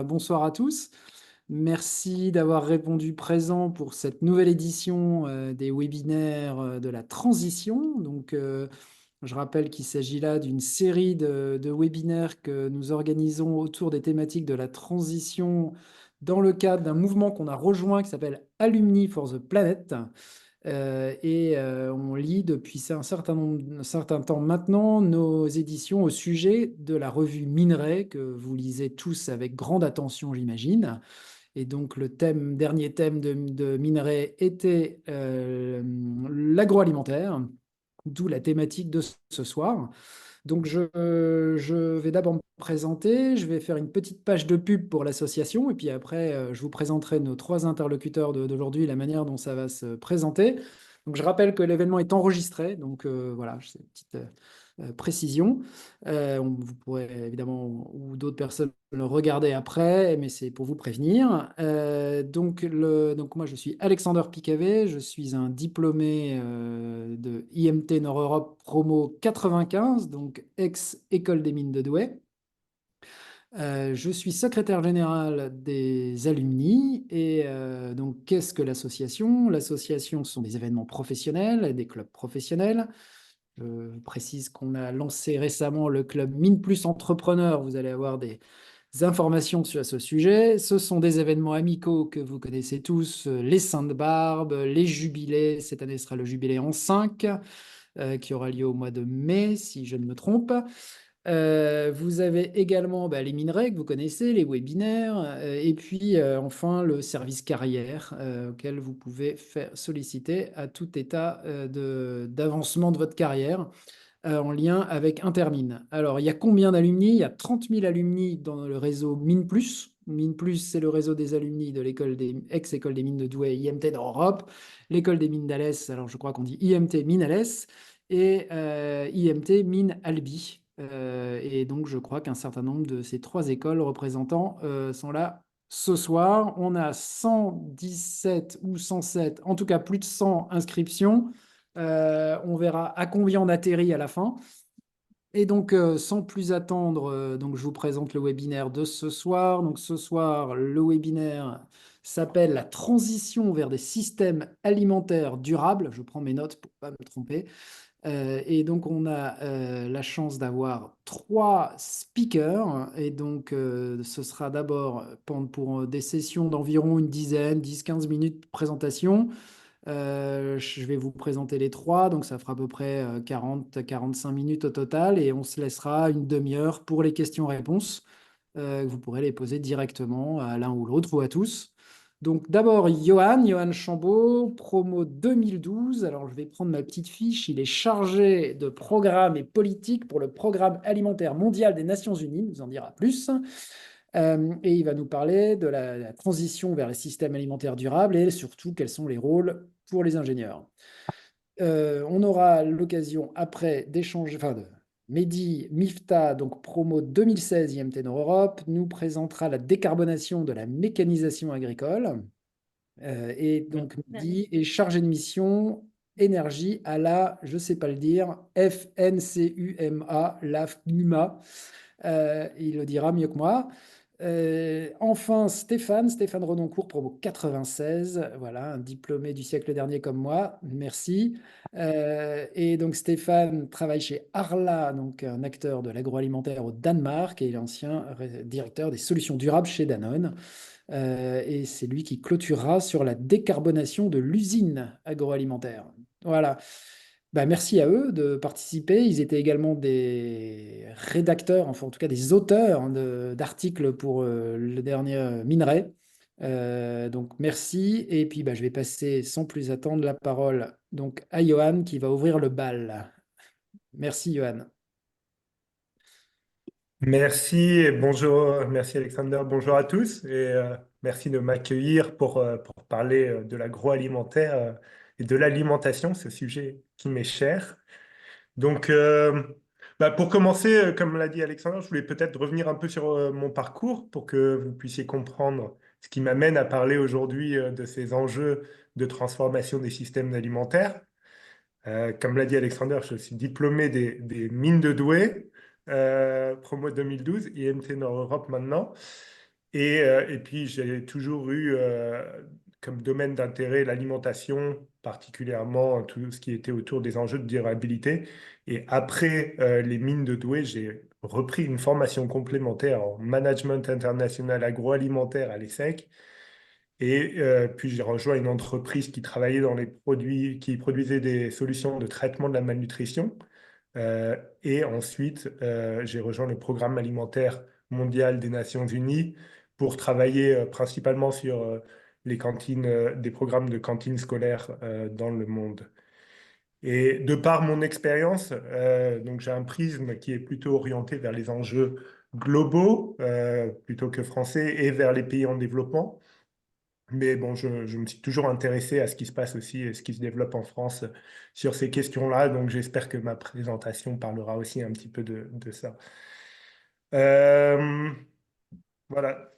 Bonsoir à tous. Merci d'avoir répondu présent pour cette nouvelle édition des webinaires de la transition. Je rappelle qu'il s'agit là d'une série de webinaires que nous organisons autour des thématiques de la transition dans le cadre d'un mouvement qu'on a rejoint qui s'appelle Alumni for the Planet. On lit depuis un certain temps maintenant nos éditions au sujet de la revue Minerai que vous lisez tous avec grande attention, j'imagine. Et donc le dernier thème de Minerai était l'agroalimentaire, d'où la thématique de ce soir. Je vais d'abord me présenter, je vais faire une petite page de pub pour l'association, et puis après, je vous présenterai nos trois interlocuteurs d'aujourd'hui, la manière dont ça va se présenter. Donc, je rappelle que l'événement est enregistré, voilà, c'est une petite précision. Vous pourrez évidemment, ou d'autres personnes, le regarder après, mais c'est pour vous prévenir. Donc moi, je suis Alexander Picavet, je suis un diplômé de IMT Nord-Europe promo 95, donc ex-École des mines de Douai. Je suis secrétaire général des alumni donc qu'est-ce que l'association? L'association, ce sont des événements professionnels, des clubs professionnels. Je précise qu'on a lancé récemment le club Mine Plus Entrepreneur. Vous allez avoir des informations sur ce sujet. Ce sont des événements amicaux que vous connaissez tous, les Saintes-Barbes, les jubilés. Cette année sera le jubilé en 5, qui aura lieu au mois de mai, si je ne me trompe. Vous avez également les minerais que vous connaissez, les webinaires, et puis enfin le service carrière auquel vous pouvez faire solliciter à tout état d'avancement de votre carrière en lien avec Intermine. Alors, il y a combien d'alumni? Il y a 30 000 alumni dans le réseau Mine Plus. Mine Plus, c'est le réseau des alumni de l'école des ex-école des mines de Douai, IMT d'Europe, l'école des mines d'Alès, alors je crois qu'on dit IMT Mine Alès, et IMT Mine Albi. Et donc, je crois qu'un certain nombre de ces trois écoles représentants sont là ce soir. On a 117 ou 107, en tout cas plus de 100 inscriptions. On verra à combien on atterrit à la fin. Et donc, sans plus attendre, donc je vous présente le webinaire de ce soir. Donc, ce soir, le webinaire s'appelle La transition vers des systèmes alimentaires durables. Je prends mes notes pour ne pas me tromper. Et donc, on a la chance d'avoir trois speakers. Et donc, ce sera d'abord pour des sessions d'environ une dizaine, 10-15 minutes de présentation. Je vais vous présenter les trois, donc ça fera à peu près 40-45 minutes au total, et on se laissera une demi-heure pour les questions-réponses. Vous pourrez les poser directement à l'un ou l'autre, ou à tous. Donc d'abord, Johan Chambaud, promo 2012. Alors je vais prendre ma petite fiche. Il est chargé de programme et politique pour le Programme alimentaire mondial des Nations Unies. Il nous en dira plus. Et il va nous parler de la transition vers les systèmes alimentaires durables et surtout quels sont les rôles pour les ingénieurs. On aura l'occasion après d'échanger, Mehdi Mifta, donc promo 2016 IMT Nord-Europe, nous présentera la décarbonation de la mécanisation agricole. Et donc Mehdi est chargé de mission énergie à la, je ne sais pas le dire, FNCUMA, la FNUMA. Il le dira mieux que moi. Enfin, Stéphane Renoncourt, promo 96, voilà, un diplômé du siècle dernier comme moi, merci. Et donc Stéphane travaille chez Arla, donc un acteur de l'agroalimentaire au Danemark, et il est ancien directeur des solutions durables chez Danone. Et c'est lui qui clôturera sur la décarbonation de l'usine agroalimentaire. Voilà. Merci à eux de participer. Ils étaient également des rédacteurs, enfin en tout cas des auteurs d'articles pour le dernier Minerai. Donc merci. Et puis je vais passer sans plus attendre la parole donc à Johan qui va ouvrir le bal. Merci Johan. Merci et bonjour, merci Alexander, bonjour à tous et merci de m'accueillir pour parler de l'agroalimentaire et de l'alimentation, ce sujet qui m'est cher. Donc, pour commencer, comme l'a dit Alexander, je voulais peut-être revenir un peu sur mon parcours pour que vous puissiez comprendre ce qui m'amène à parler aujourd'hui de ces enjeux de transformation des systèmes alimentaires. Comme l'a dit Alexander, je suis diplômé des mines de Douai, promo 2012, IMT Nord-Europe maintenant. Et puis, j'ai toujours eu comme domaine d'intérêt l'alimentation, particulièrement tout ce qui était autour des enjeux de durabilité. Et après les mines de Douai, j'ai repris une formation complémentaire en management international agroalimentaire à l'ESSEC. Et puis, j'ai rejoint une entreprise qui travaillait dans les produits, qui produisait des solutions de traitement de la malnutrition. Et ensuite, j'ai rejoint le programme alimentaire mondial des Nations Unies pour travailler principalement sur les cantines, des programmes de cantines scolaires dans le monde. Et de par mon expérience, donc j'ai un prisme qui est plutôt orienté vers les enjeux globaux plutôt que français et vers les pays en développement. Mais bon, je me suis toujours intéressé à ce qui se passe aussi et ce qui se développe en France sur ces questions-là. Donc, j'espère que ma présentation parlera aussi un petit peu de ça. Euh, voilà.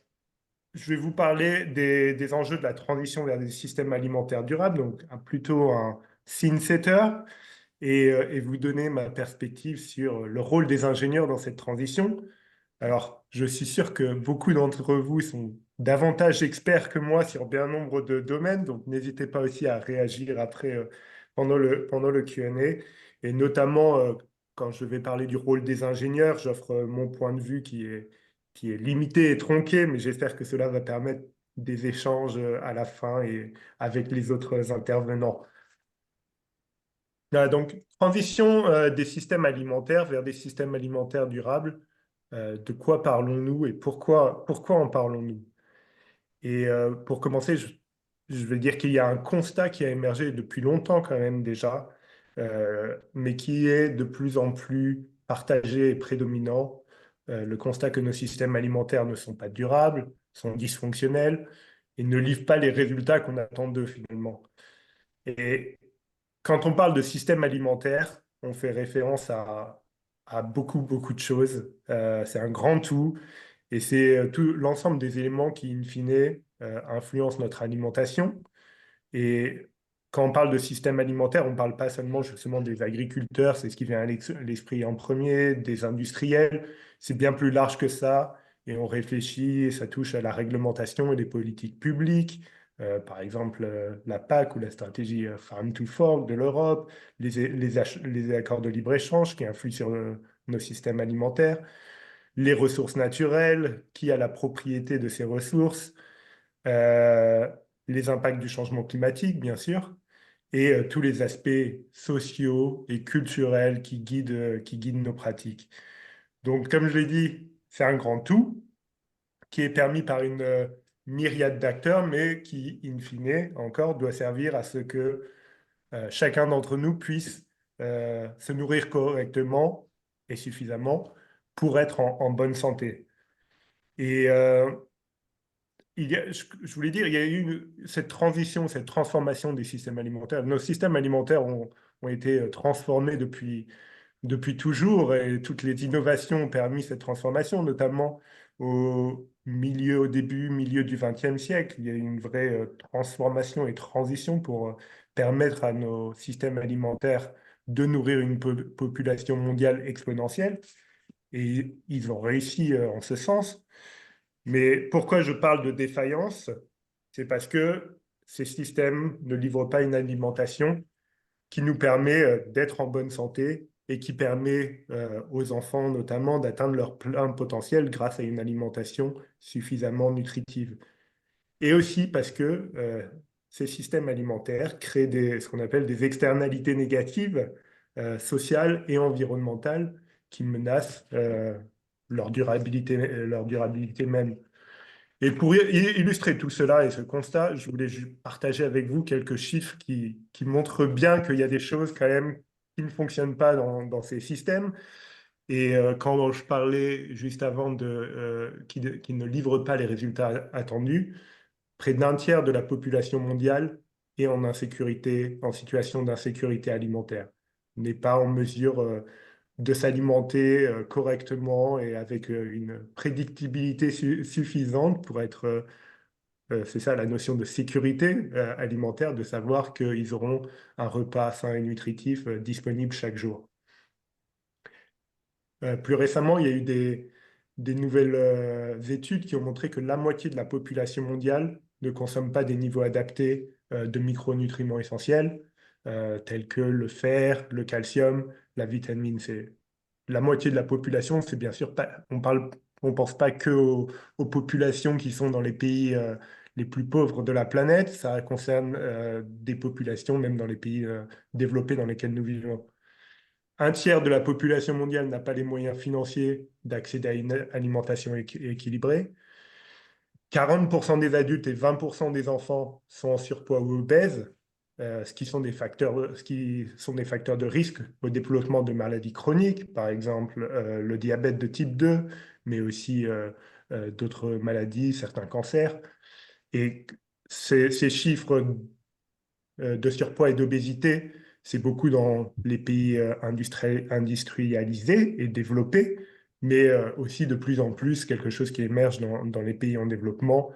Je vais vous parler des enjeux de la transition vers des systèmes alimentaires durables, donc plutôt un scene setter, et vous donner ma perspective sur le rôle des ingénieurs dans cette transition. Alors, je suis sûr que beaucoup d'entre vous sont davantage experts que moi sur bien nombre de domaines, donc n'hésitez pas aussi à réagir après pendant le Q&A. Et notamment, quand je vais parler du rôle des ingénieurs, j'offre mon point de vue qui est limité et tronqué, mais j'espère que cela va permettre des échanges à la fin et avec les autres intervenants. Voilà, donc, transition des systèmes alimentaires vers des systèmes alimentaires durables. De quoi parlons-nous et pourquoi en parlons-nous? Et pour commencer, je vais dire qu'il y a un constat qui a émergé depuis longtemps quand même déjà, mais qui est de plus en plus partagé et prédominant. Le constat que nos systèmes alimentaires ne sont pas durables, sont dysfonctionnels et ne livrent pas les résultats qu'on attend d'eux finalement. Et quand on parle de système alimentaire, on fait référence à beaucoup, beaucoup de choses. C'est un grand tout et c'est tout l'ensemble des éléments qui, in fine, influencent notre alimentation. Et quand on parle de système alimentaire, on ne parle pas seulement justement des agriculteurs, c'est ce qui vient à l'esprit en premier, des industriels. C'est bien plus large que ça. Et on réfléchit, et ça touche à la réglementation et les politiques publiques. Par exemple, la PAC ou la stratégie Farm to Fork de l'Europe, les accords de libre-échange qui influent sur nos systèmes alimentaires, les ressources naturelles, qui a la propriété de ces ressources, euh, les impacts du changement climatique, bien sûr, et tous les aspects sociaux et culturels qui guident nos pratiques. Donc, comme je l'ai dit, c'est un grand tout qui est permis par une myriade d'acteurs, mais qui, in fine, encore, doit servir à ce que chacun d'entre nous puisse se nourrir correctement et suffisamment pour être en bonne santé. Et je voulais dire, il y a eu cette transition, cette transformation des systèmes alimentaires. Nos systèmes alimentaires ont été transformés depuis toujours et toutes les innovations ont permis cette transformation, notamment au milieu du XXe siècle. Il y a eu une vraie transformation et transition pour permettre à nos systèmes alimentaires de nourrir une population mondiale exponentielle. Et ils ont réussi en ce sens. Mais pourquoi je parle de défaillance? C'est parce que ces systèmes ne livrent pas une alimentation qui nous permet d'être en bonne santé et qui permet aux enfants notamment d'atteindre leur plein potentiel grâce à une alimentation suffisamment nutritive. Et aussi parce que ces systèmes alimentaires créent ce qu'on appelle des externalités négatives sociales et environnementales qui menacent leur durabilité même. Et pour illustrer tout cela et ce constat, je voulais partager avec vous quelques chiffres qui montrent bien qu'il y a des choses quand même qui ne fonctionnent pas dans ces systèmes. Et quand je parlais juste avant qui ne livrent pas les résultats attendus, près d'un tiers de la population mondiale est en insécurité, en situation d'insécurité alimentaire, n'est pas en mesure de s'alimenter correctement et avec une prédictibilité suffisante pour être, c'est ça la notion de sécurité alimentaire, de savoir qu'ils auront un repas sain et nutritif disponible chaque jour. Plus récemment, il y a eu des nouvelles études qui ont montré que la moitié de la population mondiale ne consomme pas des niveaux adaptés de micronutriments essentiels, tels que le fer, le calcium, la vitamine C. La moitié de la population, c'est bien sûr pas, on pense pas que aux populations qui sont dans les pays les plus pauvres de la planète, ça concerne des populations même dans les pays développés dans lesquels nous vivons. Un tiers de la population mondiale n'a pas les moyens financiers d'accéder à une alimentation équilibrée. 40% des adultes et 20% des enfants sont en surpoids ou obèses, ce qui sont des facteurs de risque au développement de maladies chroniques, par exemple le diabète de type 2, mais aussi d'autres maladies, certains cancers. Et ces chiffres de surpoids et d'obésité, c'est beaucoup dans les pays industrialisés et développés, mais aussi de plus en plus quelque chose qui émerge dans les pays en développement,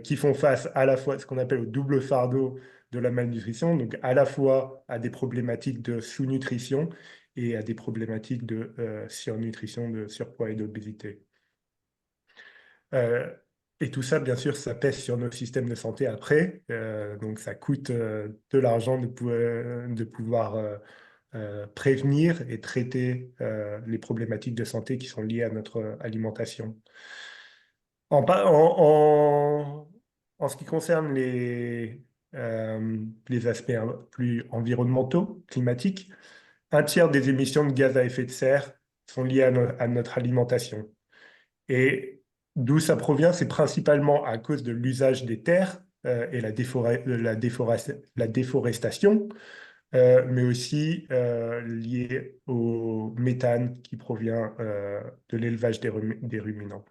qui font face à la fois à ce qu'on appelle au double fardeau de la malnutrition, donc à la fois à des problématiques de sous-nutrition et à des problématiques de surnutrition, de surpoids et d'obésité. Euh, et tout ça, bien sûr, ça pèse sur nos systèmes de santé après. Donc, ça coûte de l'argent de pouvoir prévenir et traiter les problématiques de santé qui sont liées à notre alimentation. En ce qui concerne les aspects plus environnementaux, climatiques, un tiers des émissions de gaz à effet de serre sont liées à notre alimentation. Et d'où ça provient, c'est principalement à cause de l'usage des terres et la déforestation, mais aussi lié au méthane qui provient de l'élevage des ruminants.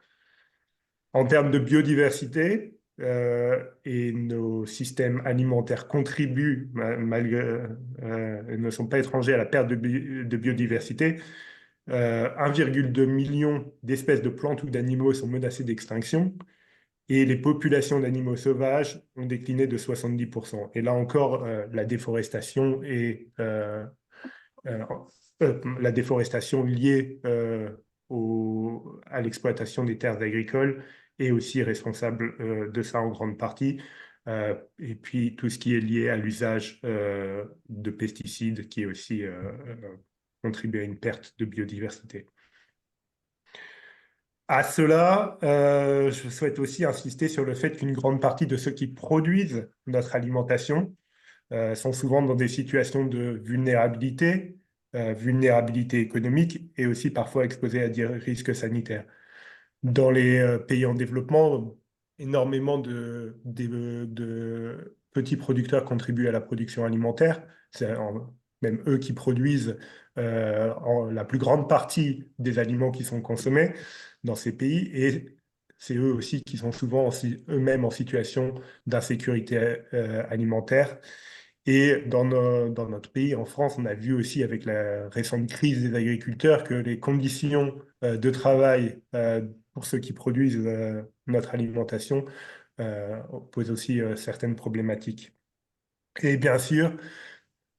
En termes de biodiversité, et nos systèmes alimentaires contribuent, ne sont pas étrangers à la perte de biodiversité. 1,2 million d'espèces de plantes ou d'animaux sont menacées d'extinction et les populations d'animaux sauvages ont décliné de 70%. Et là encore, euh, la déforestation liée à l'exploitation des terres agricoles est aussi responsable de ça en grande partie. Et puis tout ce qui est lié à l'usage de pesticides qui est aussi contribue à une perte de biodiversité. À cela, je souhaite aussi insister sur le fait qu'une grande partie de ceux qui produisent notre alimentation sont souvent dans des situations de vulnérabilité, vulnérabilité économique et aussi parfois exposés à des risques sanitaires. Dans les pays en développement, énormément de petits producteurs contribuent à la production alimentaire. Même eux qui produisent la plus grande partie des aliments qui sont consommés dans ces pays. Et c'est eux aussi qui sont souvent eux-mêmes en situation d'insécurité alimentaire. Et dans notre pays, en France, on a vu aussi avec la récente crise des agriculteurs que les conditions de travail pour ceux qui produisent notre alimentation posent aussi certaines problématiques. Et bien sûr,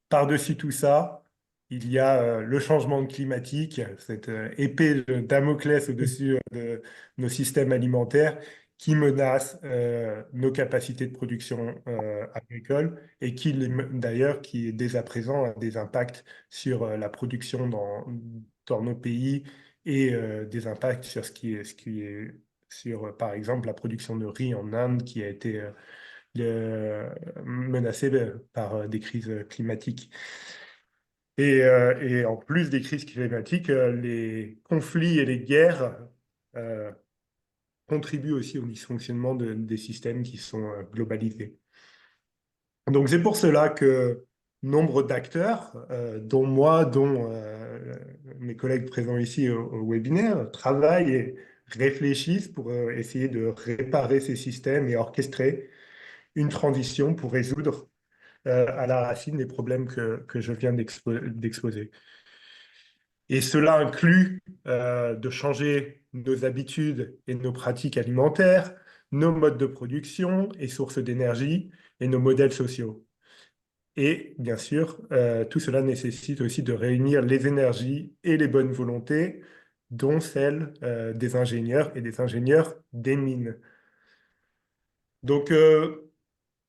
par-dessus tout ça, il y a le changement climatique, cette épée de Damoclès au-dessus de nos systèmes alimentaires qui menace nos capacités de production agricole et qui, d'ailleurs, qui dès à présent a des impacts sur la production dans nos pays et des impacts sur sur, par exemple, la production de riz en Inde qui a été menacée par des crises climatiques. Et en plus des crises climatiques, les conflits et les guerres euh, contribuent aussi au dysfonctionnement des systèmes qui sont globalisés. Donc c'est pour cela que nombre d'acteurs, dont moi, dont mes collègues présents ici au webinaire, travaillent et réfléchissent pour essayer de réparer ces systèmes et orchestrer une transition pour résoudre à la racine les problèmes que je viens d'exposer. Et cela inclut de changer nos habitudes et nos pratiques alimentaires, nos modes de production et sources d'énergie et nos modèles sociaux. Et bien sûr, tout cela nécessite aussi de réunir les énergies et les bonnes volontés dont celle des ingénieurs et des ingénieurs des mines. Donc,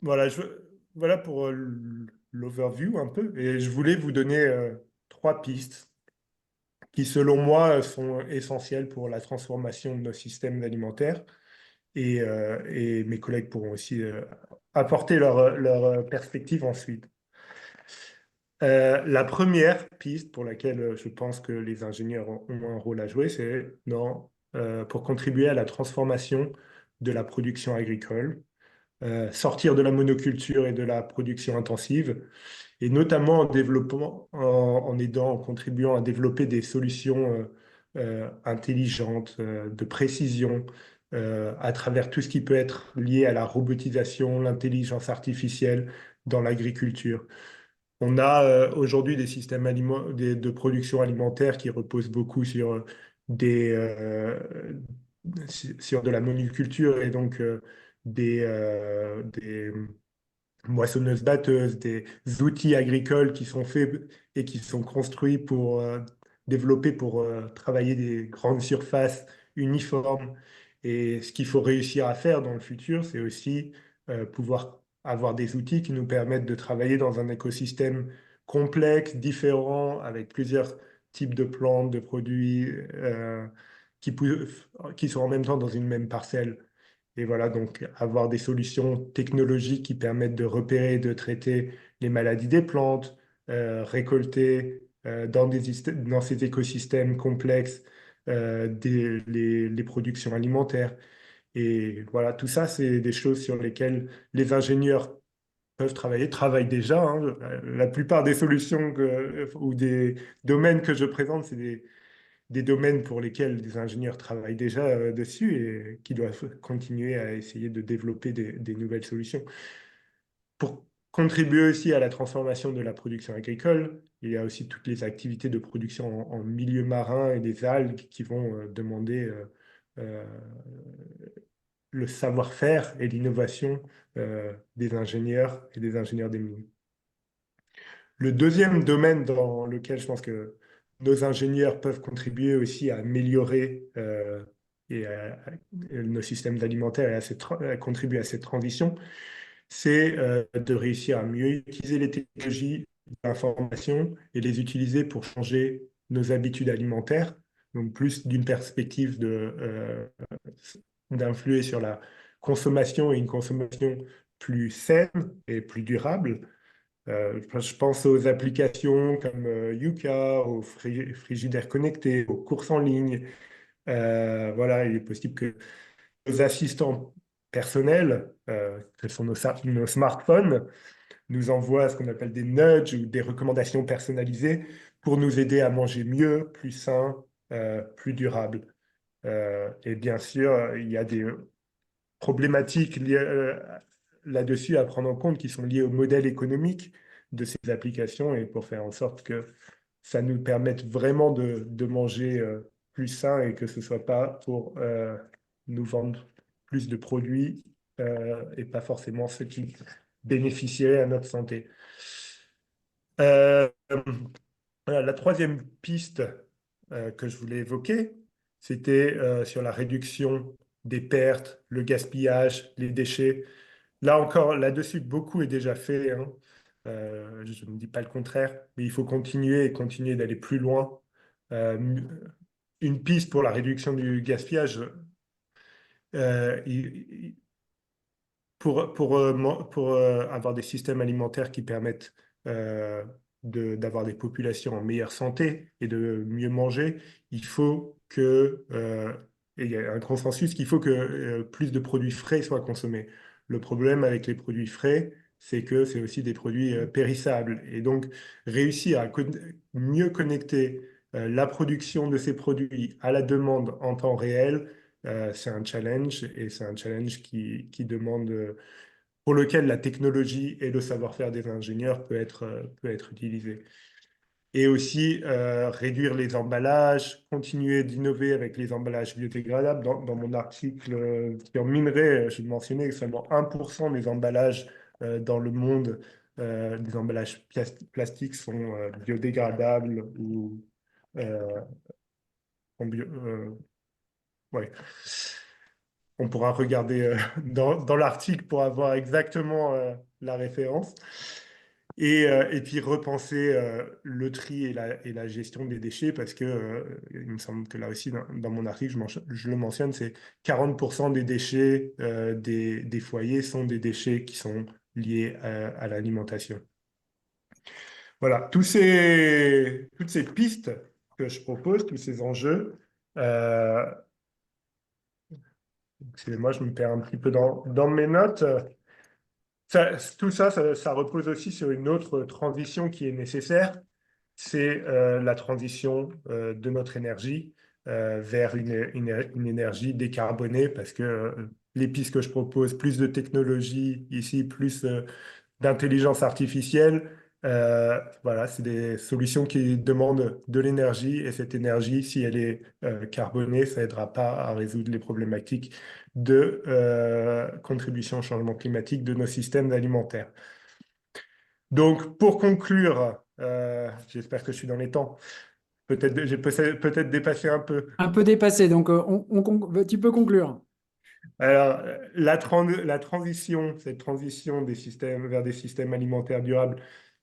voilà, voilà pour l'overview un peu. Et je voulais vous donner trois pistes qui, selon moi, sont essentielles pour la transformation de nos systèmes alimentaires. Et mes collègues pourront aussi apporter leur perspective ensuite. La première piste pour laquelle je pense que les ingénieurs ont un rôle à jouer, c'est pour contribuer à la transformation de la production agricole, sortir de la monoculture et de la production intensive, et notamment en développant, en aidant, en contribuant à développer des solutions intelligentes, de précision, à travers tout ce qui peut être lié à la robotisation, l'intelligence artificielle dans l'agriculture. On a aujourd'hui des systèmes de production alimentaire qui reposent beaucoup sur des, euh, sur de la monoculture et donc des moissonneuses-batteuses, des outils agricoles qui sont faits et qui sont construits pour développer, pour travailler des grandes surfaces uniformes. Et ce qu'il faut réussir à faire dans le futur, c'est aussi pouvoir avoir des outils qui nous permettent de travailler dans un écosystème complexe, différent, avec plusieurs types de plantes, de produits qui sont en même temps dans une même parcelle. Et voilà, donc avoir des solutions technologiques qui permettent de repérer et de traiter les maladies des plantes, récolter dans ces écosystèmes complexes les productions alimentaires. Et voilà, tout ça, c'est des choses sur lesquelles les ingénieurs peuvent travailler, travaillent déjà, hein. La plupart des solutions ou des domaines que je présente, c'est des domaines pour lesquels des ingénieurs travaillent déjà dessus et qui doivent continuer à essayer de développer des nouvelles solutions. Pour contribuer aussi à la transformation de la production agricole, il y a aussi toutes les activités de production en milieu marin et des algues qui vont demander euh, le savoir-faire et l'innovation des ingénieurs et des ingénieurs des mines. Le deuxième domaine dans lequel je pense que nos ingénieurs peuvent contribuer aussi à améliorer nos systèmes alimentaires et à contribuer à cette transition, c'est de réussir à mieux utiliser les technologies d'information et les utiliser pour changer nos habitudes alimentaires, donc plus d'une perspective d'influer sur la consommation et une consommation plus saine et plus durable. Je pense aux applications comme Yuka, aux frigidaires connectés, aux courses en ligne. Voilà, il est possible que nos assistants personnels, que sont nos smartphones, nous envoient ce qu'on appelle des nudges ou des recommandations personnalisées pour nous aider à manger mieux, plus sain, plus durable. Et bien sûr, il y a des problématiques là-dessus à prendre en compte qui sont liées au modèle économique de ces applications et pour faire en sorte que ça nous permette vraiment de manger plus sain et que ce ne soit pas pour nous vendre plus de produits et pas forcément ceux qui bénéficieraient à notre santé. Euh, voilà, la troisième piste que je voulais évoquer, c'était sur la réduction des pertes, le gaspillage, les déchets. Là encore, là-dessus, beaucoup est déjà fait, hein. Je ne dis pas le contraire, mais il faut continuer et continuer d'aller plus loin. Euh, une piste pour la réduction du gaspillage, euh, il- pour avoir des systèmes alimentaires qui permettent euh, d'avoir des populations en meilleure santé et de mieux manger, il faut et il y a un consensus qu'il faut que plus de produits frais soient consommés. Le problème avec les produits frais, c'est que c'est aussi des produits périssables. Et donc, réussir à mieux connecter la production de ces produits à la demande en temps réel, c'est un challenge et c'est un challenge qui demande, pour lequel la technologie et le savoir-faire des ingénieurs peut être utilisé. Et aussi réduire les emballages, continuer d'innover avec les emballages biodégradables. Dans mon article sur minerai, je mentionnais que seulement 1% des emballages dans le monde, des emballages plastiques sont biodégradables ou ouais. On pourra regarder dans l'article pour avoir exactement la référence. Et puis repenser le tri et la gestion des déchets parce que il me semble que là aussi dans mon article je le mentionne, c'est 40% des déchets des foyers sont des déchets qui sont liés à l'alimentation. Voilà, toutes ces pistes que je propose, tous ces enjeux, euh, excusez-moi, je me perds un petit peu dans mes notes. Tout ça, ça repose aussi sur une autre transition qui est nécessaire, c'est la transition de notre énergie vers une énergie décarbonée, parce que les pistes que je propose, plus de technologie ici, plus d'intelligence artificielle, voilà, c'est des solutions qui demandent de l'énergie, et cette énergie, si elle est carbonée, ça n'aidera pas à résoudre les problématiques de contribution au changement climatique de nos systèmes alimentaires. Donc, pour conclure, j'espère que je suis dans les temps. J'ai peut-être dépassé un peu. Un peu dépassé, donc tu peux conclure. Alors, la transition, cette transition des systèmes vers des systèmes alimentaires durables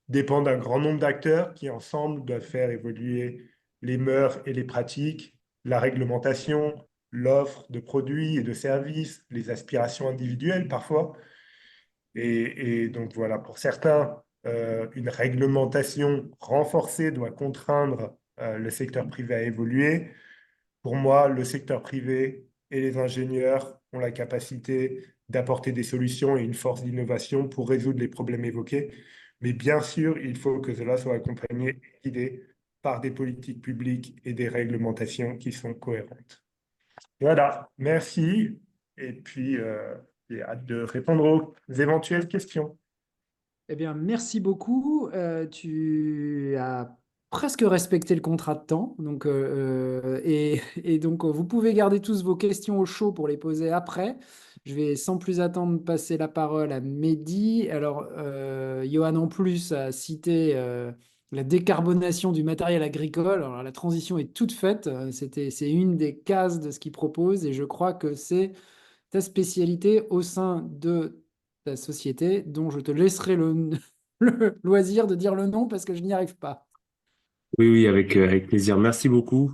dépend d'un grand nombre d'acteurs qui, ensemble, doivent faire évoluer les mœurs et les pratiques, la réglementation, l'offre de produits et de services, les aspirations individuelles parfois. Et donc voilà, pour certains, une réglementation renforcée doit contraindre le secteur privé à évoluer. Pour moi, le secteur privé et les ingénieurs ont la capacité d'apporter des solutions et une force d'innovation pour résoudre les problèmes évoqués. Mais bien sûr, il faut que cela soit accompagné et guidé par des politiques publiques et des réglementations qui sont cohérentes. Voilà, merci. Et puis, j'ai hâte de répondre aux éventuelles questions. Eh bien, merci beaucoup. Tu as presque respecté le contrat de temps. Donc, et donc, vous pouvez garder tous vos questions au chaud pour les poser après. Je vais sans plus attendre passer la parole à Mehdi. Alors, Johan en plus a cité la décarbonation du matériel agricole. Alors, la transition est toute faite. C'est une des cases de ce qu'il propose et je crois que c'est ta spécialité au sein de ta société, dont je te laisserai le loisir de dire le nom parce que je n'y arrive pas. Oui, oui, avec plaisir. Merci beaucoup.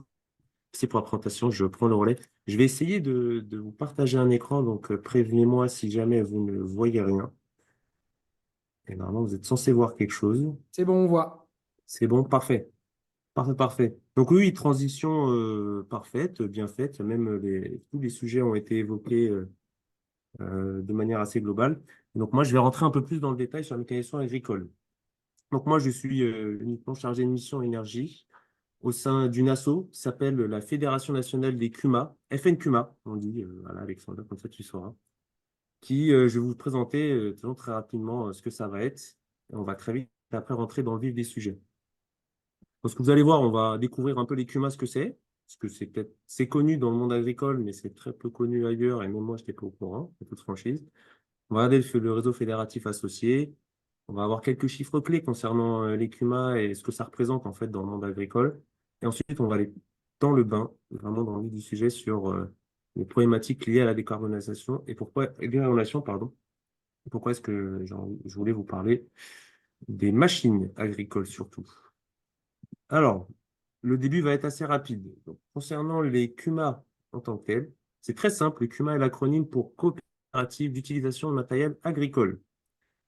Merci pour la présentation. Je prends le relais. Je vais essayer de vous partager un écran, donc prévenez-moi si jamais vous ne voyez rien. Et normalement, vous êtes censé voir quelque chose. C'est bon, on voit. C'est bon, parfait. Parfait, parfait. Donc oui, transition parfaite, bien faite. Même tous les sujets ont été évoqués de manière assez globale. Donc moi, je vais rentrer un peu plus dans le détail sur la mécanisation agricole. Donc moi, je suis uniquement chargé de mission énergie au sein d'une asso qui s'appelle la Fédération nationale des CUMA, FNCUMA, on dit, voilà, Alexandre, comme ça tu sauras, qui, je vais vous présenter toujours très rapidement ce que ça va être, et on va très vite après rentrer dans le vif des sujets. Parce que vous allez voir, on va découvrir un peu les CUMA, ce que c'est, parce que c'est connu dans le monde agricole, mais c'est très peu connu ailleurs, et même moi, je n'étais pas au courant, en toute franchise. On va regarder le réseau fédératif associé, on va avoir quelques chiffres clés concernant les CUMA et ce que ça représente en fait dans le monde agricole. Et ensuite, on va aller dans le bain, vraiment dans le vif du sujet sur les problématiques liées à la décarbonisation et pardon. Et pourquoi est-ce que je voulais vous parler des machines agricoles surtout. Alors, le début va être assez rapide. Donc, concernant les CUMA en tant que tels, c'est très simple. Le CUMA est l'acronyme pour coopérative d'utilisation de matériel agricole.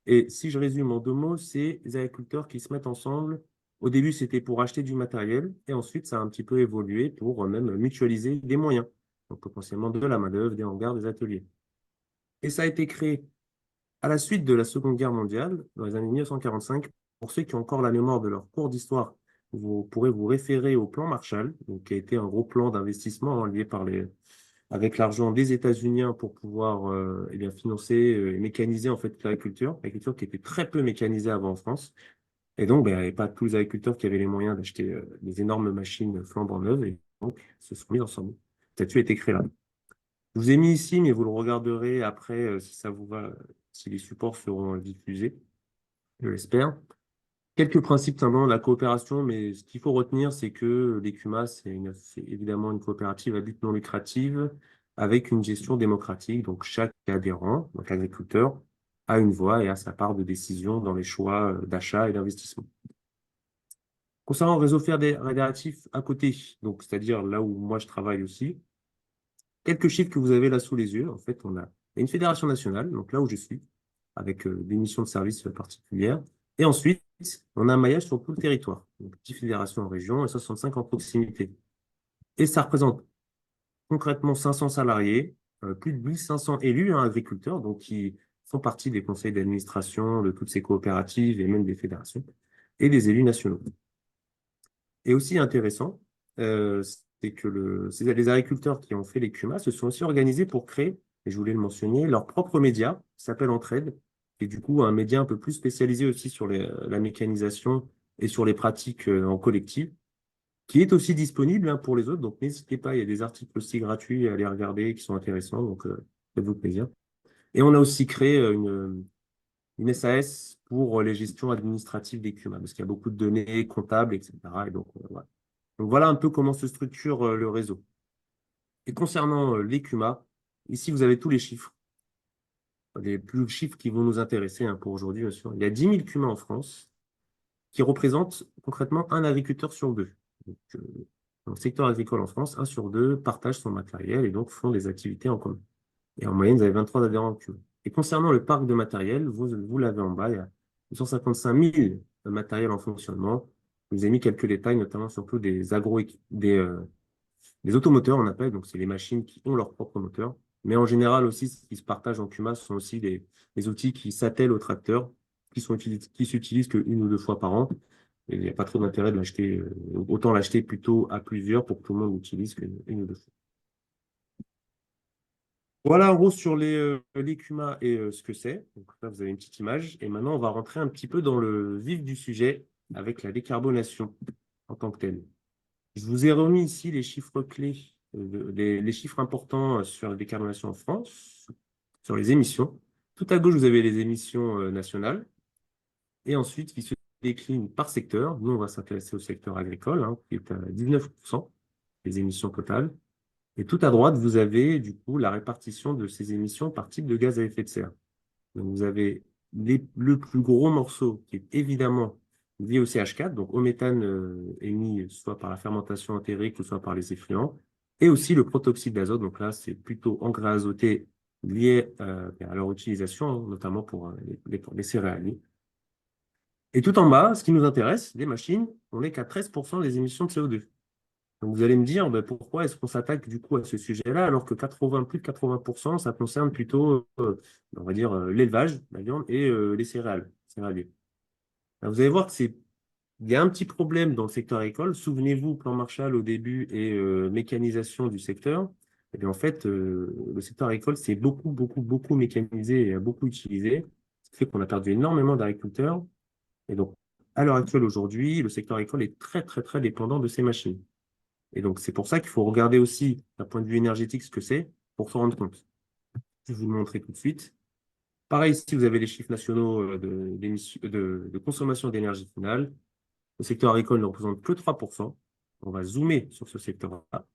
Et si je résume en deux mots, c'est les agriculteurs qui se mettent ensemble. Au début, c'était pour acheter du matériel et ensuite, ça a un petit peu évolué pour même mutualiser des moyens. Donc, potentiellement de la main-d'œuvre, des hangars, des ateliers. Et ça a été créé à la suite de la Seconde Guerre mondiale, dans les années 1945. Pour ceux qui ont encore la mémoire de leur cours d'histoire, vous pourrez vous référer au plan Marshall, donc, qui a été un gros plan d'investissement lié avec l'argent des États-Unis pour pouvoir eh bien, financer et mécaniser en fait l'agriculture qui était très peu mécanisée avant en France. Et donc, ben, il n'y avait pas tous les agriculteurs qui avaient les moyens d'acheter des énormes machines flambant neuves et donc se sont mis ensemble. Le statut a été créé là. Je vous ai mis ici, mais vous le regarderez après si ça vous va, si les supports seront diffusés, je l'espère. Quelques principes simplement de la coopération, mais ce qu'il faut retenir, c'est que l'ECUMA, c'est évidemment une coopérative à but non lucratif avec une gestion démocratique. Donc, chaque adhérent, donc agriculteur, a une voix et a sa part de décision dans les choix d'achat et d'investissement. Concernant le réseau fédératif à côté, donc c'est-à-dire là où moi je travaille aussi, quelques chiffres que vous avez là sous les yeux. En fait, on a une fédération nationale, donc là où je suis, avec des missions de service particulières. Et ensuite, on a un maillage sur tout le territoire. Donc, 10 fédérations en région et 65 en proximité. Et ça représente concrètement 500 salariés, plus de 1500 élus, hein, agriculteurs, donc qui font partie des conseils d'administration de toutes ces coopératives et même des fédérations, et des élus nationaux. Et aussi intéressant, c'est que les agriculteurs qui ont fait les CUMA se sont aussi organisés pour créer, et je voulais le mentionner, leur propre média, qui s'appelle Entraide, et du coup un média un peu plus spécialisé aussi sur la mécanisation et sur les pratiques en collectif, qui est aussi disponible, hein, pour les autres. Donc n'hésitez pas, il y a des articles aussi gratuits à aller regarder qui sont intéressants, donc faites-vous plaisir. Et on a aussi créé une SAS pour les gestions administratives des CUMA, parce qu'il y a beaucoup de données comptables, etc. Et donc, voilà. Donc voilà un peu comment se structure le réseau. Et concernant les CUMA, ici vous avez tous les chiffres, les plus chiffres qui vont nous intéresser, hein, pour aujourd'hui, bien sûr. Il y a 10 000 CUMA en France qui représentent concrètement un agriculteur sur deux. Donc, dans le secteur agricole en France, un sur deux partage son matériel et donc font des activités en commun. Et en moyenne, vous avez 23 adhérents en CUMA. Et concernant le parc de matériel, vous l'avez en bas, il y a 255 000 matériels en fonctionnement. Je vous ai mis quelques détails, notamment surtout des automoteurs, on appelle, donc c'est les machines qui ont leur propre moteur. Mais en général aussi, ce qui se partage en CUMA, ce sont aussi des outils qui s'attellent au tracteur, qui s'utilisent qu'une ou deux fois par an. Et il n'y a pas trop d'intérêt de l'acheter, autant l'acheter plutôt à plusieurs pour que tout le monde l'utilise qu'une ou deux fois. Voilà en gros sur les CUMA et ce que c'est. Donc là, vous avez une petite image. Et maintenant, on va rentrer un petit peu dans le vif du sujet avec la décarbonation en tant que telle. Je vous ai remis ici les chiffres clés, les chiffres importants sur la décarbonation en France, sur les émissions. Tout à gauche, vous avez les émissions nationales, et ensuite qui se déclinent par secteur. Nous, on va s'intéresser au secteur agricole, hein, qui est à 19% des émissions totales. Et tout à droite, vous avez du coup la répartition de ces émissions par type de gaz à effet de serre. Donc, vous avez le plus gros morceau qui est évidemment lié au CH4, donc au méthane émis soit par la fermentation entérique ou soit par les effluents, et aussi le protoxyde d'azote. Donc là, c'est plutôt engrais azotés liés à leur utilisation, hein, notamment pour les céréales. Et tout en bas, ce qui nous intéresse, les machines, on n'est qu'à 13% des émissions de CO2. Donc vous allez me dire, ben, pourquoi est-ce qu'on s'attaque du coup à ce sujet-là, alors que plus de 80%, ça concerne plutôt, on va dire, l'élevage, la viande et les céréaliers. Alors, vous allez voir il y a un petit problème dans le secteur agricole. Souvenez-vous, plan Marshall au début et mécanisation du secteur. Et bien, en fait, le secteur agricole s'est beaucoup, beaucoup, beaucoup mécanisé et a beaucoup utilisé, ce qui fait qu'on a perdu énormément d'agriculteurs. Et donc, à l'heure actuelle, aujourd'hui, le secteur agricole est très, très, très dépendant de ces machines. Et donc, c'est pour ça qu'il faut regarder aussi, d'un point de vue énergétique, ce que c'est, pour s'en rendre compte. Je vais vous le montrer tout de suite. Pareil, ici, vous avez les chiffres nationaux de consommation d'énergie finale. Le secteur agricole ne représente que 3%. On va zoomer sur ce secteur-là.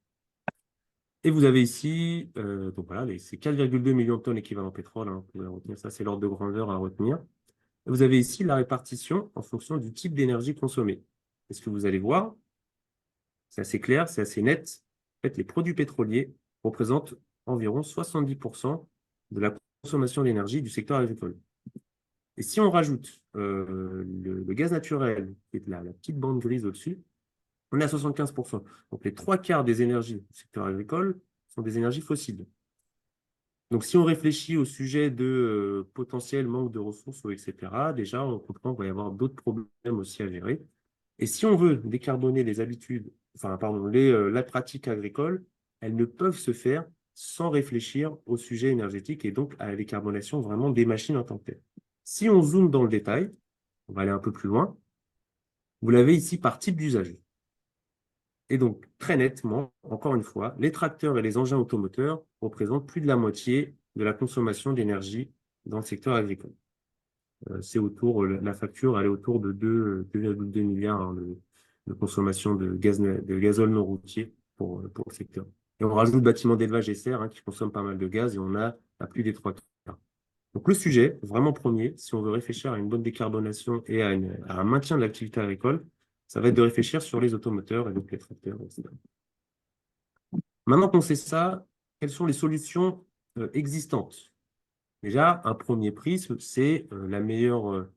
Et vous avez ici, donc voilà, ces 4,2 millions de tonnes équivalent pétrole, hein, vous pouvez retenir ça, c'est l'ordre de grandeur à retenir. Et vous avez ici la répartition en fonction du type d'énergie consommée. Et ce que vous allez voir, c'est assez clair, c'est assez net. En fait, les produits pétroliers représentent environ 70% de la consommation d'énergie du secteur agricole. Et si on rajoute le gaz naturel, qui est la petite bande grise au-dessus, on est à 75%. Donc les trois quarts des énergies du secteur agricole sont des énergies fossiles. Donc si on réfléchit au sujet de potentiel manque de ressources, etc., déjà on comprend qu'il va y avoir d'autres problèmes aussi à gérer. Et si on veut décarboner les habitudes, enfin pardon, la pratique agricole, elles ne peuvent se faire sans réfléchir au sujet énergétique et donc à la décarbonation vraiment des machines en tant que telles. Si on zoome dans le détail, on va aller un peu plus loin, vous l'avez ici par type d'usage. Et donc, très nettement, encore une fois, les tracteurs et les engins automoteurs représentent plus de la moitié de la consommation d'énergie dans le secteur agricole. c'est autour, la facture, elle est autour de 2,2 milliards hein, de consommation de gazole non routier pour le secteur. Et on rajoute bâtiments d'élevage et serres qui consomment pas mal de gaz et on a à plus des 3 quarts. Donc le sujet, vraiment premier, si on veut réfléchir à une bonne décarbonation et à un maintien de l'activité agricole, ça va être de réfléchir sur les automoteurs et donc les tracteurs, etc. Maintenant qu'on sait ça, quelles sont les solutions existantes? Déjà, un premier prisme, c'est la, me-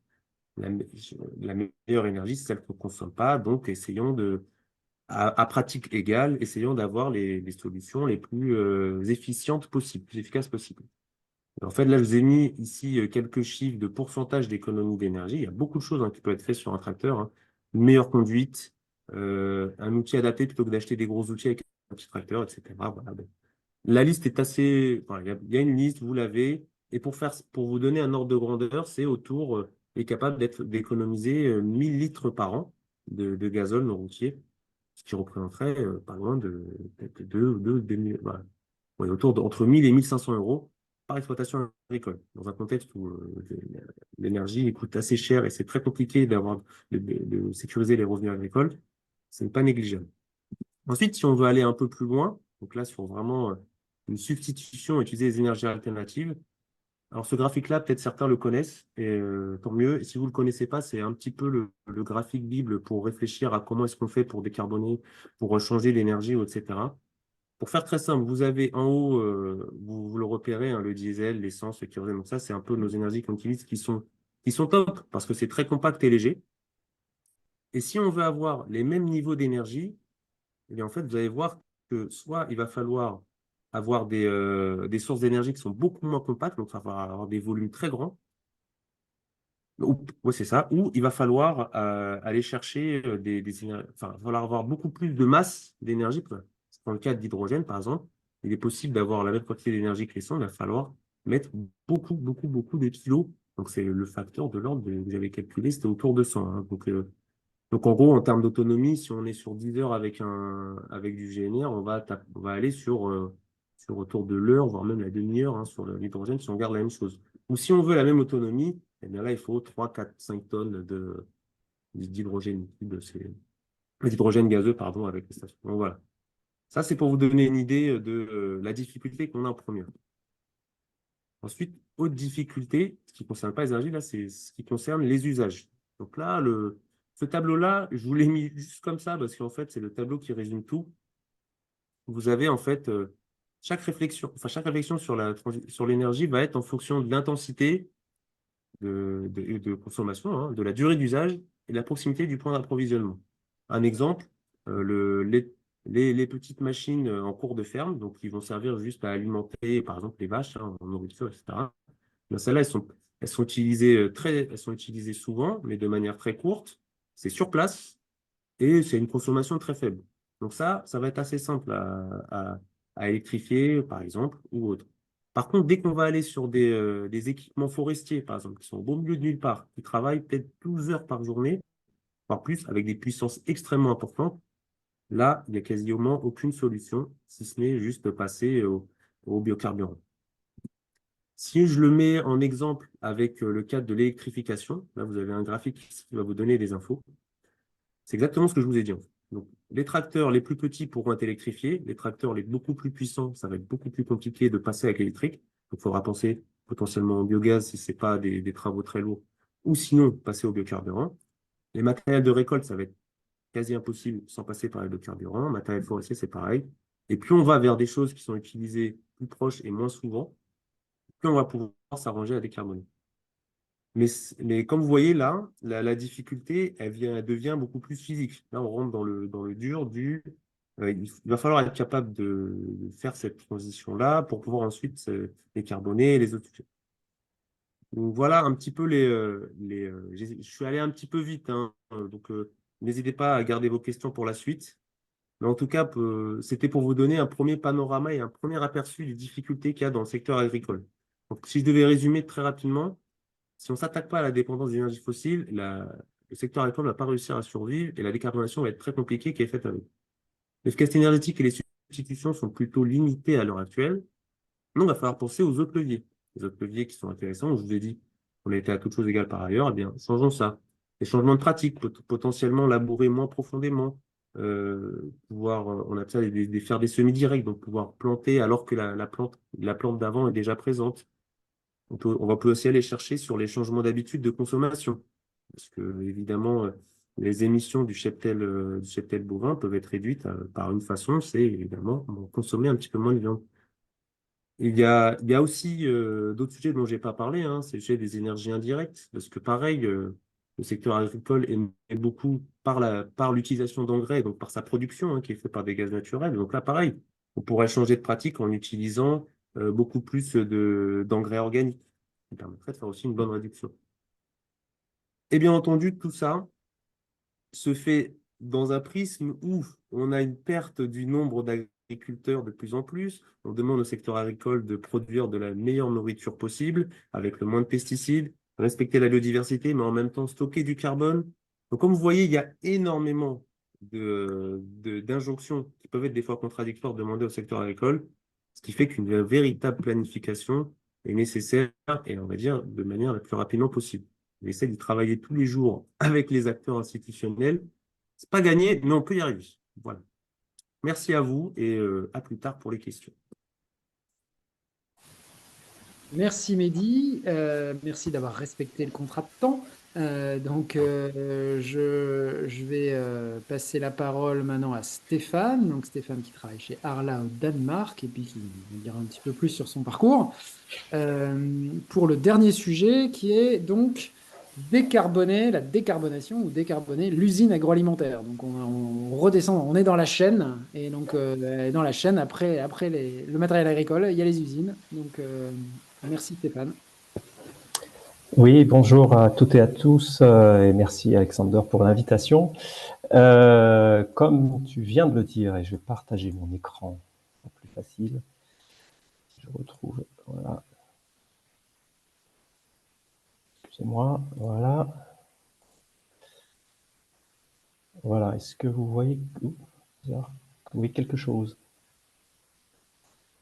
la meilleure énergie, c'est celle qu'on ne consomme pas. Donc, essayons à pratique égale, essayons d'avoir les solutions les plus efficientes possibles, plus efficaces possibles. En fait, là, je vous ai mis ici quelques chiffres de pourcentage d'économie d'énergie. Il y a beaucoup de choses qui peuvent être faites sur un tracteur, hein. Une meilleure conduite, un outil adapté plutôt que d'acheter des gros outils avec un petit tracteur, etc. Voilà. Bon. La liste est assez. Enfin, il y a une liste, vous l'avez. Et pour vous donner un ordre de grandeur, c'est est capable d'économiser 1000 litres par an de gazole non routier, ce qui représenterait pas loin de peut-être 2000, voilà. Ouais, entre 1000 et 1500 euros par exploitation agricole. Dans un contexte où l'énergie coûte assez cher et c'est très compliqué de sécuriser les revenus agricoles, ce n'est pas négligeable. Ensuite, si on veut aller un peu plus loin, donc là, sur vraiment une substitution, utiliser les énergies alternatives. Alors, ce graphique-là, peut-être certains le connaissent, et tant mieux. Et si vous ne le connaissez pas, c'est un petit peu le graphique Bible pour réfléchir à comment est-ce qu'on fait pour décarboner, pour changer l'énergie, etc. Pour faire très simple, vous avez en haut, vous le repérez, le diesel, l'essence, le kérosène. Donc ça, c'est un peu nos énergies qu'on utilise qui sont top, parce que c'est très compact et léger. Et si on veut avoir les mêmes niveaux d'énergie, eh bien, en fait, vous allez voir que soit il va falloir avoir des sources d'énergie qui sont beaucoup moins compactes, donc ça va avoir des volumes très grands, ou, ouais, c'est ça, ou il va falloir aller chercher enfin, il va falloir avoir beaucoup plus de masse d'énergie. Dans le cas de l'hydrogène, par exemple, il est possible d'avoir la même quantité d'énergie que les sondes, il va falloir mettre beaucoup, beaucoup, beaucoup de kilos. Donc, c'est le facteur de l'ordre que j'avais calculé, c'était autour de 100. Hein. Donc, en gros, en termes d'autonomie, si on est sur 10 heures avec du GNR, on va aller sur autour de l'heure, voire même la demi-heure sur l'hydrogène, si on garde la même chose. Ou si on veut la même autonomie, eh bien là, il faut 3, 4, 5 tonnes d'hydrogène liquide, d'hydrogène gazeux, pardon, avec les stations. Donc voilà. Ça, c'est pour vous donner une idée de la difficulté qu'on a en première. Ensuite, autre difficulté, ce qui ne concerne pas les énergies, là, c'est ce qui concerne les usages. Donc là, ce tableau-là, je vous l'ai mis juste comme ça parce qu'en fait, c'est le tableau qui résume tout. Vous avez en fait chaque réflexion sur l'énergie va être en fonction de l'intensité de consommation, de la durée d'usage et de la proximité du point d'approvisionnement. Un exemple, les petites machines en cours de ferme, donc qui vont servir juste à alimenter, par exemple, les vaches en nourriture, etc. Ben, celles-là, elles sont utilisées souvent, mais de manière très courte. C'est sur place et c'est une consommation très faible. Donc ça va être assez simple à électrifier, par exemple, ou autre. Par contre, dès qu'on va aller sur des équipements forestiers, par exemple, qui sont au beau milieu de nulle part, qui travaillent peut-être 12 heures par journée, voire plus, avec des puissances extrêmement importantes, là, il n'y a quasiment aucune solution, si ce n'est juste passer au biocarburant. Si je le mets en exemple avec le cadre de l'électrification, là, vous avez un graphique qui va vous donner des infos. C'est exactement ce que je vous ai dit. Donc, les tracteurs les plus petits pourront être électrifiés. Les tracteurs les beaucoup plus puissants, ça va être beaucoup plus compliqué de passer avec l'électrique. Donc, il faudra penser potentiellement au biogaz si ce n'est pas des travaux très lourds, ou sinon passer au biocarburant. Les matériels de récolte, ça va être quasi impossible sans passer par le biocarburant. Matériel forestier, c'est pareil. Et plus on va vers des choses qui sont utilisées plus proches et moins souvent, plus on va pouvoir s'arranger à décarboner. Mais comme vous voyez là, la difficulté, elle devient beaucoup plus physique. Là, on rentre dans le dur il va falloir être capable de faire cette transition-là pour pouvoir ensuite décarboner les autres sujets. Donc voilà un petit peu je suis allé un petit peu vite, hein, donc n'hésitez pas à garder vos questions pour la suite. Mais en tout cas, c'était pour vous donner un premier panorama et un premier aperçu des difficultés qu'il y a dans le secteur agricole. Donc si je devais résumer très rapidement, si on ne s'attaque pas à la dépendance des énergies fossiles, le secteur agricole ne va pas réussir à survivre et la décarbonation va être très compliquée qui est faite avec. L'efficacité énergétique et les substitutions sont plutôt limitées à l'heure actuelle. Donc, il va falloir penser aux autres leviers. Les autres leviers qui sont intéressants, je vous ai dit, qu'on était à toutes choses égales par ailleurs, eh bien, changeons ça. Des changements de pratique, potentiellement labourer moins profondément, on appelle ça faire des semis directs, donc pouvoir planter alors que la plante d'avant est déjà présente. On va aussi aller chercher sur les changements d'habitude de consommation. Parce que, évidemment, les émissions du cheptel bovin peuvent être réduites par une façon, c'est évidemment consommer un petit peu moins de viande. Il y a aussi d'autres sujets dont je n'ai pas parlé, hein, c'est le sujet des énergies indirectes, parce que pareil, le secteur agricole est beaucoup par l'utilisation d'engrais, donc par sa production, hein, qui est faite par des gaz naturels. Donc là, pareil, on pourrait changer de pratique en utilisant beaucoup plus d'engrais organiques, qui permettrait de faire aussi une bonne réduction. Et bien entendu, tout ça se fait dans un prisme où on a une perte du nombre d'agriculteurs de plus en plus. On demande au secteur agricole de produire de la meilleure nourriture possible, avec le moins de pesticides, respecter la biodiversité, mais en même temps stocker du carbone. Donc, comme vous voyez, il y a énormément d'injonctions qui peuvent être des fois contradictoires demandées au secteur agricole, ce qui fait qu'une véritable planification est nécessaire, et on va dire de manière la plus rapidement possible. On essaie d'y travailler tous les jours avec les acteurs institutionnels. C'est pas gagné, mais on peut y arriver. Voilà. Merci à vous et à plus tard pour les questions. Merci Mehdi, merci d'avoir respecté le contrat de temps. Je vais passer la parole maintenant à Stéphane. Donc Stéphane qui travaille chez Arla au Danemark et puis qui nous dira un petit peu plus sur son parcours. Pour le dernier sujet qui est donc décarboner, la décarbonation ou décarboner l'usine agroalimentaire. Donc on redescend, on est dans la chaîne et donc dans la chaîne après le matériel agricole, il y a les usines. Donc merci Stéphane. Oui, bonjour à toutes et à tous et merci Alexander pour l'invitation. Comme tu viens de le dire, et je vais partager mon écran, c'est plus facile. Je retrouve, voilà. Excusez-moi, voilà. Voilà, est-ce que vous voyez, vous voyez quelque chose?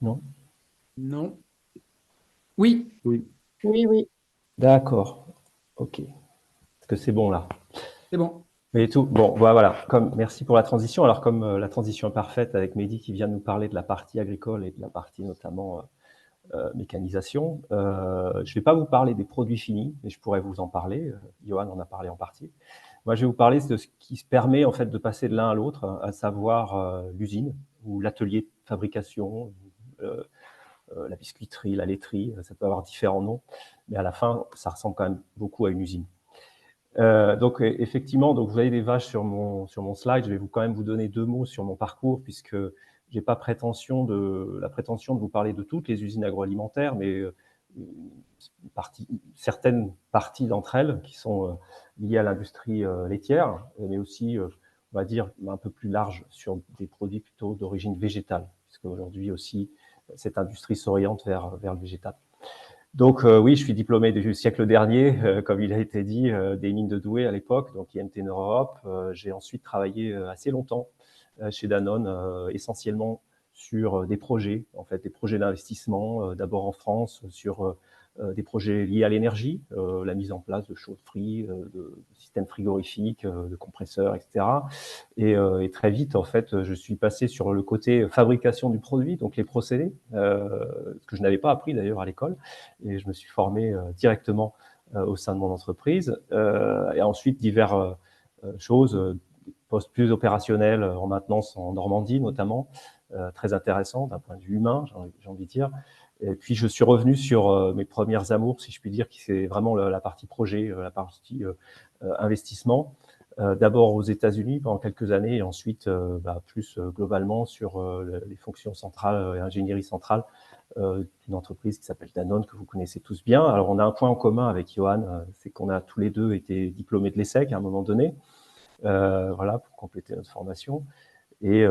Non? Non. Oui. Oui. Oui, oui. D'accord, ok. Est-ce que c'est bon là? C'est bon. Mais tout, bon, voilà. Merci pour la transition. Alors, comme la transition est parfaite avec Mehdi qui vient de nous parler de la partie agricole et de la partie notamment mécanisation. Je ne vais pas vous parler des produits finis, mais je pourrais vous en parler. Johan en a parlé en partie. Moi, je vais vous parler de ce qui se permet en fait de passer de l'un à l'autre, à savoir l'usine ou l'atelier de fabrication, la biscuiterie, la laiterie. Ça peut avoir différents noms, mais à la fin, ça ressemble quand même beaucoup à une usine. Donc effectivement, donc vous avez des vaches sur mon slide. Je vais quand même vous donner 2 mots sur mon parcours puisque j'ai pas la prétention de vous parler de toutes les usines agroalimentaires, mais certaines parties d'entre elles qui sont liées à l'industrie laitière, mais aussi, on va dire, un peu plus large sur des produits plutôt d'origine végétale, puisque aujourd'hui aussi, cette industrie s'oriente vers le végétal. Donc oui, je suis diplômé du siècle dernier, comme il a été dit, des mines de Douai à l'époque, donc IMT Nord-Europe. J'ai ensuite travaillé assez longtemps chez Danone, essentiellement sur des projets, en fait, des projets d'investissement, d'abord en France, sur des projets liés à l'énergie, la mise en place de chaudières, de systèmes frigorifiques, de compresseurs, etc. Et très vite, en fait, je suis passé sur le côté fabrication du produit, donc les procédés, ce que je n'avais pas appris d'ailleurs à l'école, et je me suis formé directement au sein de mon entreprise. Et ensuite, diverses choses, postes plus opérationnels en maintenance en Normandie notamment, très intéressant d'un point de vue humain, j'ai envie de dire. Et puis, je suis revenu sur mes premières amours, si je puis dire, qui c'est vraiment la partie projet, la partie investissement. D'abord aux États-Unis pendant quelques années et ensuite plus globalement sur les fonctions centrales et ingénierie centrale d'une entreprise qui s'appelle Danone, que vous connaissez tous bien. Alors, on a un point en commun avec Johan, c'est qu'on a tous les deux été diplômés de l'ESSEC à un moment donné, voilà, pour compléter notre formation. Et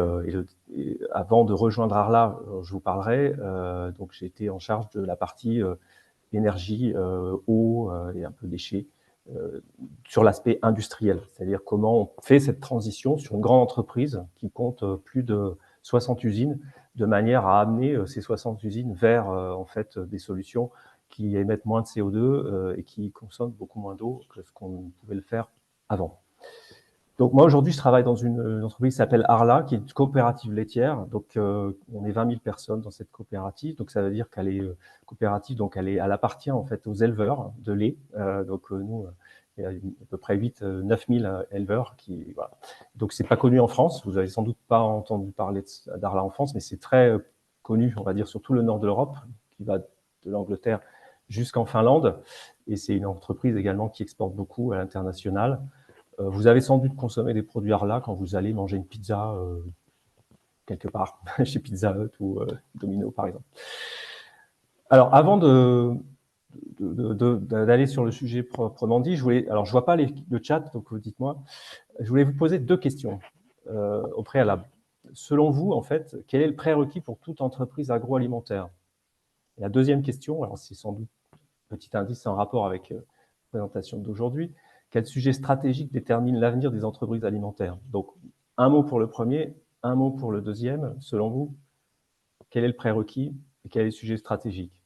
avant de rejoindre Arla, je vous parlerai, donc j'ai été en charge de la partie énergie, eau et un peu déchets sur l'aspect industriel, c'est-à-dire comment on fait cette transition sur une grande entreprise qui compte plus de 60 usines, de manière à amener ces 60 usines vers en fait des solutions qui émettent moins de CO2 et qui consomment beaucoup moins d'eau que ce qu'on pouvait le faire avant. Donc moi aujourd'hui je travaille dans une entreprise qui s'appelle Arla, qui est une coopérative laitière. Donc on est 20 000 personnes dans cette coopérative. Donc ça veut dire qu'elle est coopérative, donc elle appartient en fait aux éleveurs de lait. Nous il y a à peu près 9 000 éleveurs qui voilà. Donc c'est pas connu en France. Vous avez sans doute pas entendu parler d'Arla en France, mais c'est très connu, on va dire, sur tout le nord de l'Europe, qui va de l'Angleterre jusqu'en Finlande. Et c'est une entreprise également qui exporte beaucoup à l'international. Vous avez sans doute consommé des produits Arla quand vous allez manger une pizza quelque part, chez Pizza Hut ou Domino, par exemple. Alors, avant d'aller sur le sujet proprement dit, alors je vois pas le chat, donc dites-moi, je voulais vous poser 2 questions au préalable. Selon vous, en fait, quel est le prérequis pour toute entreprise agroalimentaire? Et la deuxième question, alors c'est sans doute petit indice en rapport avec la présentation d'aujourd'hui, quel sujet stratégique détermine l'avenir des entreprises alimentaires? Donc, un mot pour le premier, un mot pour le deuxième. Selon vous, quel est le prérequis et quel est le sujet stratégique?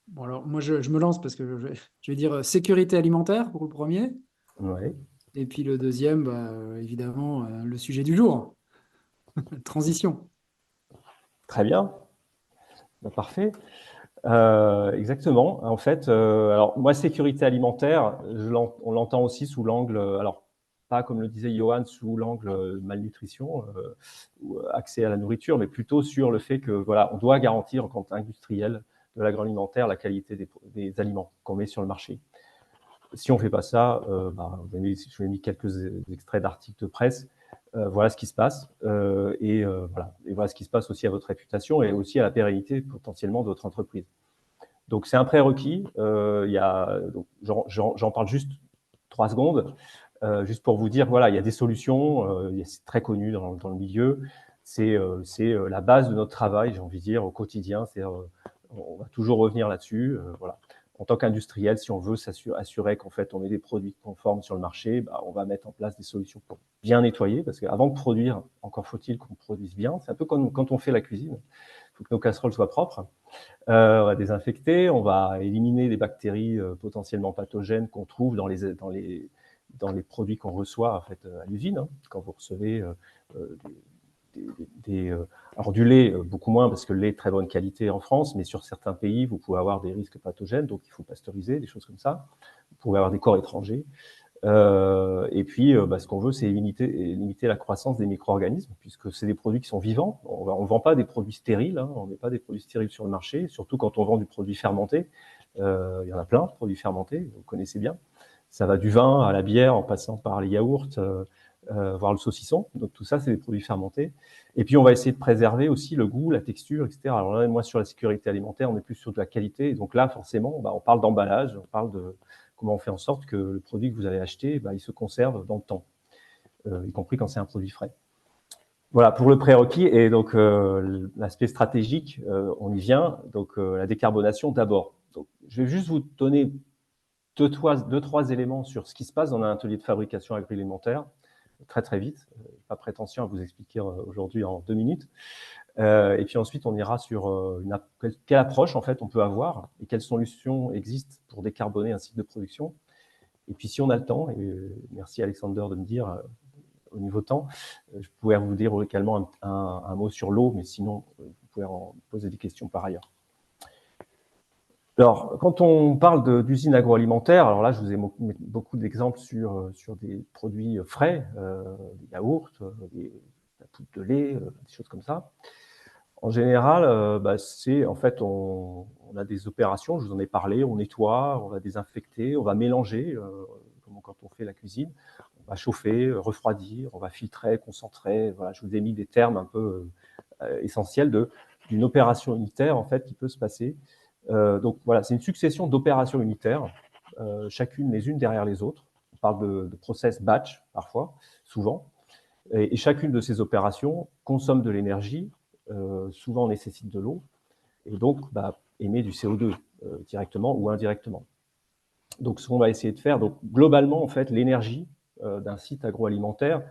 Bon, alors, moi, je me lance parce que je vais dire sécurité alimentaire pour le premier. Oui, Et puis le deuxième, évidemment, le sujet du jour, transition. très bien. Bah, parfait. Exactement. En fait, alors moi, sécurité alimentaire, on l'entend aussi sous l'angle, alors pas comme le disait Johan, sous l'angle malnutrition ou accès à la nourriture, mais plutôt sur le fait que voilà, on doit garantir en tant qu'industriel de l'agroalimentaire la qualité des aliments qu'on met sur le marché. Si on fait pas ça, je vous ai mis quelques extraits d'articles de presse. Voilà ce qui se passe voilà. Et voilà ce qui se passe aussi à votre réputation et aussi à la pérennité potentiellement de votre entreprise. Donc c'est un prérequis. J'en parle juste 3 secondes, juste pour vous dire voilà, il y a des solutions. C'est très connu dans le milieu. C'est la base de notre travail, j'ai envie de dire, au quotidien. On va toujours revenir là-dessus. Voilà. En tant qu'industriel, si on veut s'assurer qu'en fait on met des produits conformes sur le marché, on va mettre en place des solutions pour bien nettoyer, parce qu'avant de produire, encore faut-il qu'on produise bien. C'est un peu comme quand on fait la cuisine. Il faut que nos casseroles soient propres. On va désinfecter, on va éliminer les bactéries potentiellement pathogènes qu'on trouve dans les produits qu'on reçoit en fait, à l'usine. Hein. Quand vous recevez alors du lait, beaucoup moins, parce que le lait est de très bonne qualité en France, mais sur certains pays, vous pouvez avoir des risques pathogènes, donc il faut pasteuriser, des choses comme ça. Vous pouvez avoir des corps étrangers. Et puis, ce qu'on veut, c'est limiter la croissance des micro-organismes, puisque c'est des produits qui sont vivants. On ne vend pas des produits stériles, hein, on ne met pas des produits stériles sur le marché, surtout quand on vend du produit fermenté. Il y en a plein, de produits fermentés, vous connaissez bien. Ça va du vin à la bière, en passant par les yaourts, voire le saucisson. Donc tout ça, c'est des produits fermentés. Et puis, on va essayer de préserver aussi le goût, la texture, etc. Alors là, moi, sur la sécurité alimentaire, on est plus sur de la qualité. Et donc là, forcément, on parle d'emballage, on parle de comment on fait en sorte que le produit que vous avez acheté, il se conserve dans le temps, y compris quand c'est un produit frais. Voilà, pour le prérequis. Et donc, l'aspect stratégique, on y vient. Donc, la décarbonation d'abord. Donc, je vais juste vous donner deux, trois éléments sur ce qui se passe dans un atelier de fabrication agroalimentaire, très, très vite. Pas prétention à vous expliquer aujourd'hui en 2 minutes. Et puis ensuite, on ira sur quelle approche en fait on peut avoir et quelles solutions existent pour décarboner un site de production. Et puis si on a le temps, et merci Alexander de me dire au niveau temps, je pourrais vous dire également un mot sur l'eau, mais sinon vous pouvez en poser des questions par ailleurs. Alors, quand on parle d'usines agroalimentaires, alors là, je vous ai mis beaucoup d'exemples sur des produits frais, des yaourts, la poudre de lait, des choses comme ça. En général, en fait, on a des opérations, je vous en ai parlé, on nettoie, on va désinfecter, on va mélanger, comme quand on fait la cuisine, on va chauffer, refroidir, on va filtrer, concentrer. Voilà, je vous ai mis des termes un peu essentiels d'une opération unitaire en fait qui peut se passer. Donc voilà, c'est une succession d'opérations unitaires, chacune les unes derrière les autres. On parle de process batch parfois, souvent, et chacune de ces opérations consomme de l'énergie. Souvent nécessite de l'eau et donc émet du CO2 directement ou indirectement. Donc ce qu'on va essayer de faire, donc globalement en fait l'énergie d'un site agroalimentaire,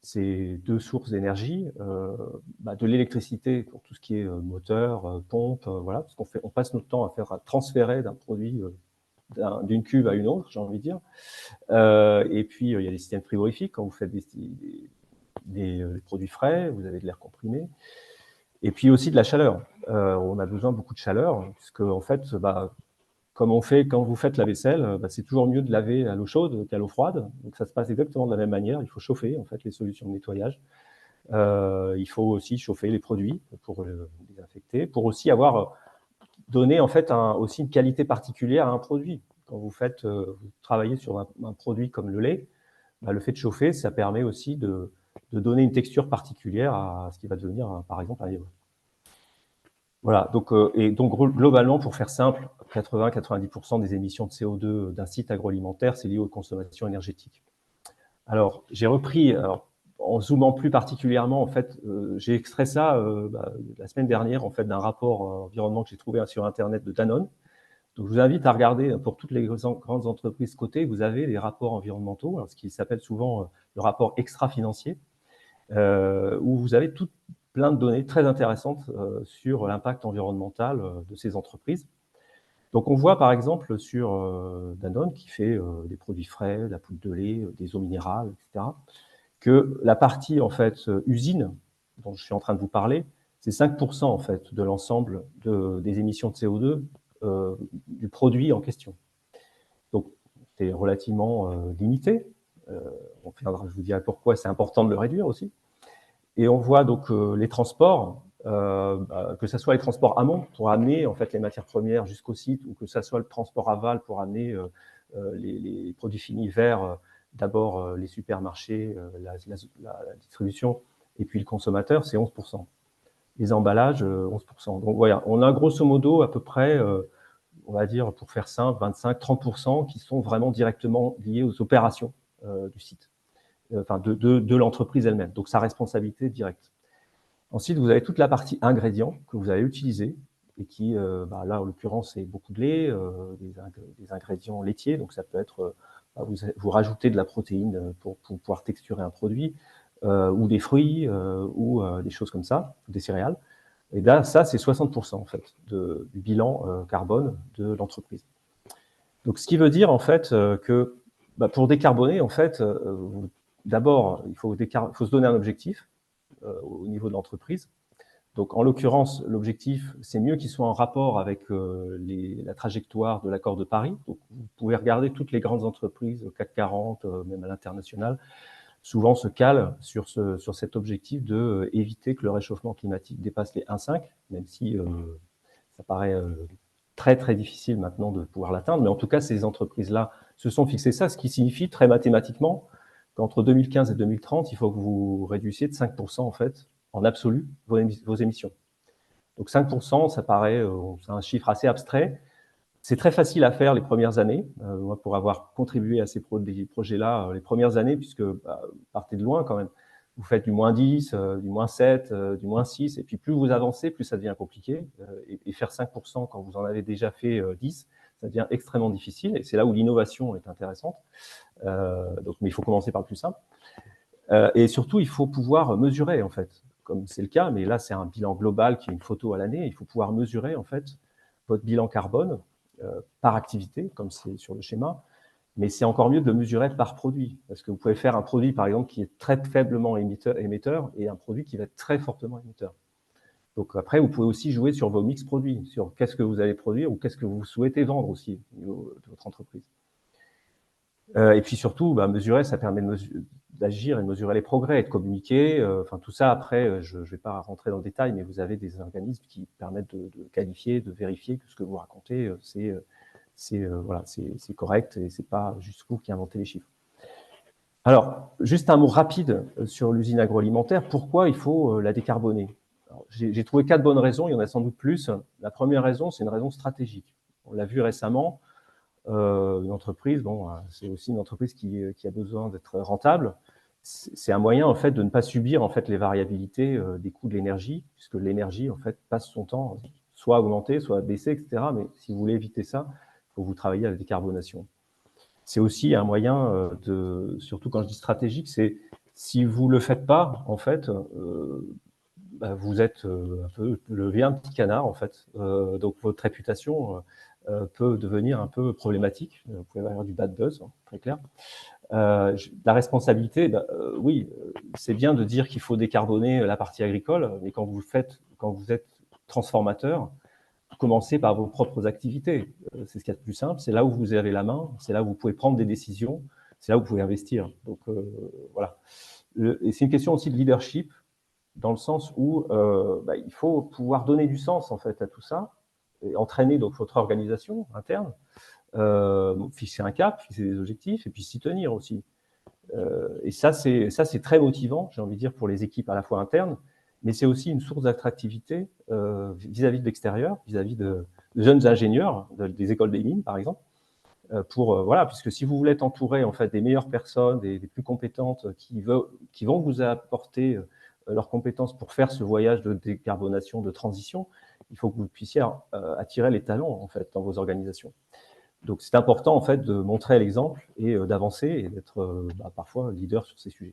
ces deux sources d'énergie, de l'électricité pour tout ce qui est moteur, pompe, voilà, parce on passe notre temps à transférer d'un produit d'une cuve à une autre, j'ai envie de dire. Et puis, il y a des systèmes frigorifiques quand vous faites des produits frais, vous avez de l'air comprimé. Et puis aussi de la chaleur. On a besoin beaucoup de chaleur, puisque en fait, comme on fait quand vous faites la vaisselle, c'est toujours mieux de laver à l'eau chaude qu'à l'eau froide. Donc ça se passe exactement de la même manière. Il faut chauffer en fait les solutions de nettoyage. Il faut aussi chauffer les produits pour les désinfecter, pour aussi donner en fait aussi une qualité particulière à un produit. Quand vous travaillez sur un produit comme le lait, le fait de chauffer, ça permet aussi de donner une texture particulière à ce qui va devenir, par exemple, un yaourt. Voilà, donc globalement, pour faire simple, 80-90% des émissions de CO2 d'un site agroalimentaire, c'est lié aux consommations énergétiques. Alors, j'ai repris, en zoomant plus particulièrement, en fait, j'ai extrait ça la semaine dernière, en fait, d'un rapport environnement que j'ai trouvé sur Internet de Danone. Donc, je vous invite à regarder, pour toutes les grandes entreprises cotées, vous avez les rapports environnementaux, alors, ce qui s'appelle souvent le rapport extra-financier, où vous avez plein de données très intéressantes sur l'impact environnemental de ces entreprises. Donc, on voit par exemple sur Danone, qui fait des produits frais, de la poudre de lait, des eaux minérales, etc., que la partie en fait usine dont je suis en train de vous parler, c'est 5% en fait de l'ensemble des émissions de CO2 du produit en question. Donc, c'est relativement limité. Je vous dirai pourquoi c'est important de le réduire aussi. Et on voit donc les transports, que ce soit les transports amont pour amener en fait les matières premières jusqu'au site, ou que ce soit le transport aval pour amener les produits finis vers d'abord les supermarchés, la distribution, et puis le consommateur, c'est 11%. Les emballages, 11%. Donc voilà, on a grosso modo à peu près, on va dire pour faire simple, 25-30% qui sont vraiment directement liés aux opérations du site. Enfin de l'entreprise elle-même, donc sa responsabilité directe. Ensuite, vous avez toute la partie ingrédients que vous allez utiliser et qui, là, en l'occurrence, c'est beaucoup de lait, des ingrédients laitiers, donc ça peut être, vous rajoutez de la protéine pour pouvoir texturer un produit, ou des fruits, ou des choses comme ça, des céréales. Et là, ça, c'est 60% en fait du bilan carbone de l'entreprise. Donc, ce qui veut dire en fait que pour décarboner, en fait, d'abord, il faut se donner un objectif au niveau de l'entreprise. Donc, en l'occurrence, l'objectif, c'est mieux qu'il soit en rapport avec la trajectoire de l'accord de Paris. Donc, vous pouvez regarder toutes les grandes entreprises, CAC 40, même à l'international, souvent se calent sur cet objectif d'éviter que le réchauffement climatique dépasse les 1,5, même si ça paraît très, très difficile maintenant de pouvoir l'atteindre. Mais en tout cas, ces entreprises-là se sont fixées ça, ce qui signifie très mathématiquement qu'entre 2015 et 2030, il faut que vous réduisiez de 5% en fait, en absolu, vos émissions. Donc 5%, ça paraît, c'est un chiffre assez abstrait. C'est très facile à faire les premières années. Moi, pour avoir contribué à ces projets-là, les premières années, puisque partez de loin quand même. Vous faites du moins 10, du moins 7, du moins 6, et puis plus vous avancez, plus ça devient compliqué. Et faire 5% quand vous en avez déjà fait 10, ça devient extrêmement difficile. Et c'est là où l'innovation est intéressante. Mais il faut commencer par le plus simple. Et surtout, il faut pouvoir mesurer, en fait, comme c'est le cas, mais là, c'est un bilan global qui est une photo à l'année. Il faut pouvoir mesurer, en fait, votre bilan carbone par activité, comme c'est sur le schéma. Mais c'est encore mieux de le mesurer par produit, parce que vous pouvez faire un produit, par exemple, qui est très faiblement émetteur et un produit qui va être très fortement émetteur. Donc après, vous pouvez aussi jouer sur vos mix produits, sur qu'est-ce que vous allez produire ou qu'est-ce que vous souhaitez vendre aussi au niveau de votre entreprise. Et puis surtout, mesurer, ça permet d'agir et de mesurer les progrès et de communiquer. Tout ça, après, je ne vais pas rentrer dans le détail, mais vous avez des organismes qui permettent de qualifier, de vérifier que ce que vous racontez, c'est correct et c'est pas juste vous qui inventez les chiffres. Alors, juste un mot rapide sur l'usine agroalimentaire. Pourquoi il faut la décarboner? J'ai trouvé 4 bonnes raisons, il y en a sans doute plus. La première raison, c'est une raison stratégique. On l'a vu récemment, une entreprise, c'est aussi une entreprise qui a besoin d'être rentable. C'est un moyen en fait de ne pas subir en fait les variabilités des coûts de l'énergie, puisque l'énergie en fait passe son temps soit à augmenter, soit à baisser, etc. Mais si vous voulez éviter ça, il faut que vous travaillez à la décarbonation. C'est aussi un moyen surtout quand je dis stratégique, Si vous ne le faites pas, en fait, vous êtes un peu le vilain petit canard, en fait. Donc, votre réputation peut devenir un peu problématique. Vous pouvez avoir du bad buzz, hein, très clair. La responsabilité, oui, c'est bien de dire qu'il faut décarboner la partie agricole, mais quand vous êtes transformateur, commencez par vos propres activités. C'est ce qu'il y a de plus simple. C'est là où vous avez la main. C'est là où vous pouvez prendre des décisions. C'est là où vous pouvez investir. Donc, voilà. Et c'est une question aussi de leadership, dans le sens où il faut pouvoir donner du sens, en fait, à tout ça, et entraîner donc votre organisation interne, fixer un cap, fixer des objectifs, et puis s'y tenir aussi. Et ça, c'est très motivant, j'ai envie de dire, pour les équipes à la fois internes, mais c'est aussi une source d'attractivité vis-à-vis de l'extérieur, vis-à-vis de jeunes ingénieurs des écoles des mines, par exemple, voilà, puisque si vous voulez être entouré en fait des meilleures personnes, des plus compétentes, qui vont vous apporter leurs compétences pour faire ce voyage de décarbonation, de transition, il faut que vous puissiez attirer les talents en fait dans vos organisations. Donc, c'est important, en fait, de montrer l'exemple et d'avancer et d'être parfois leader sur ces sujets.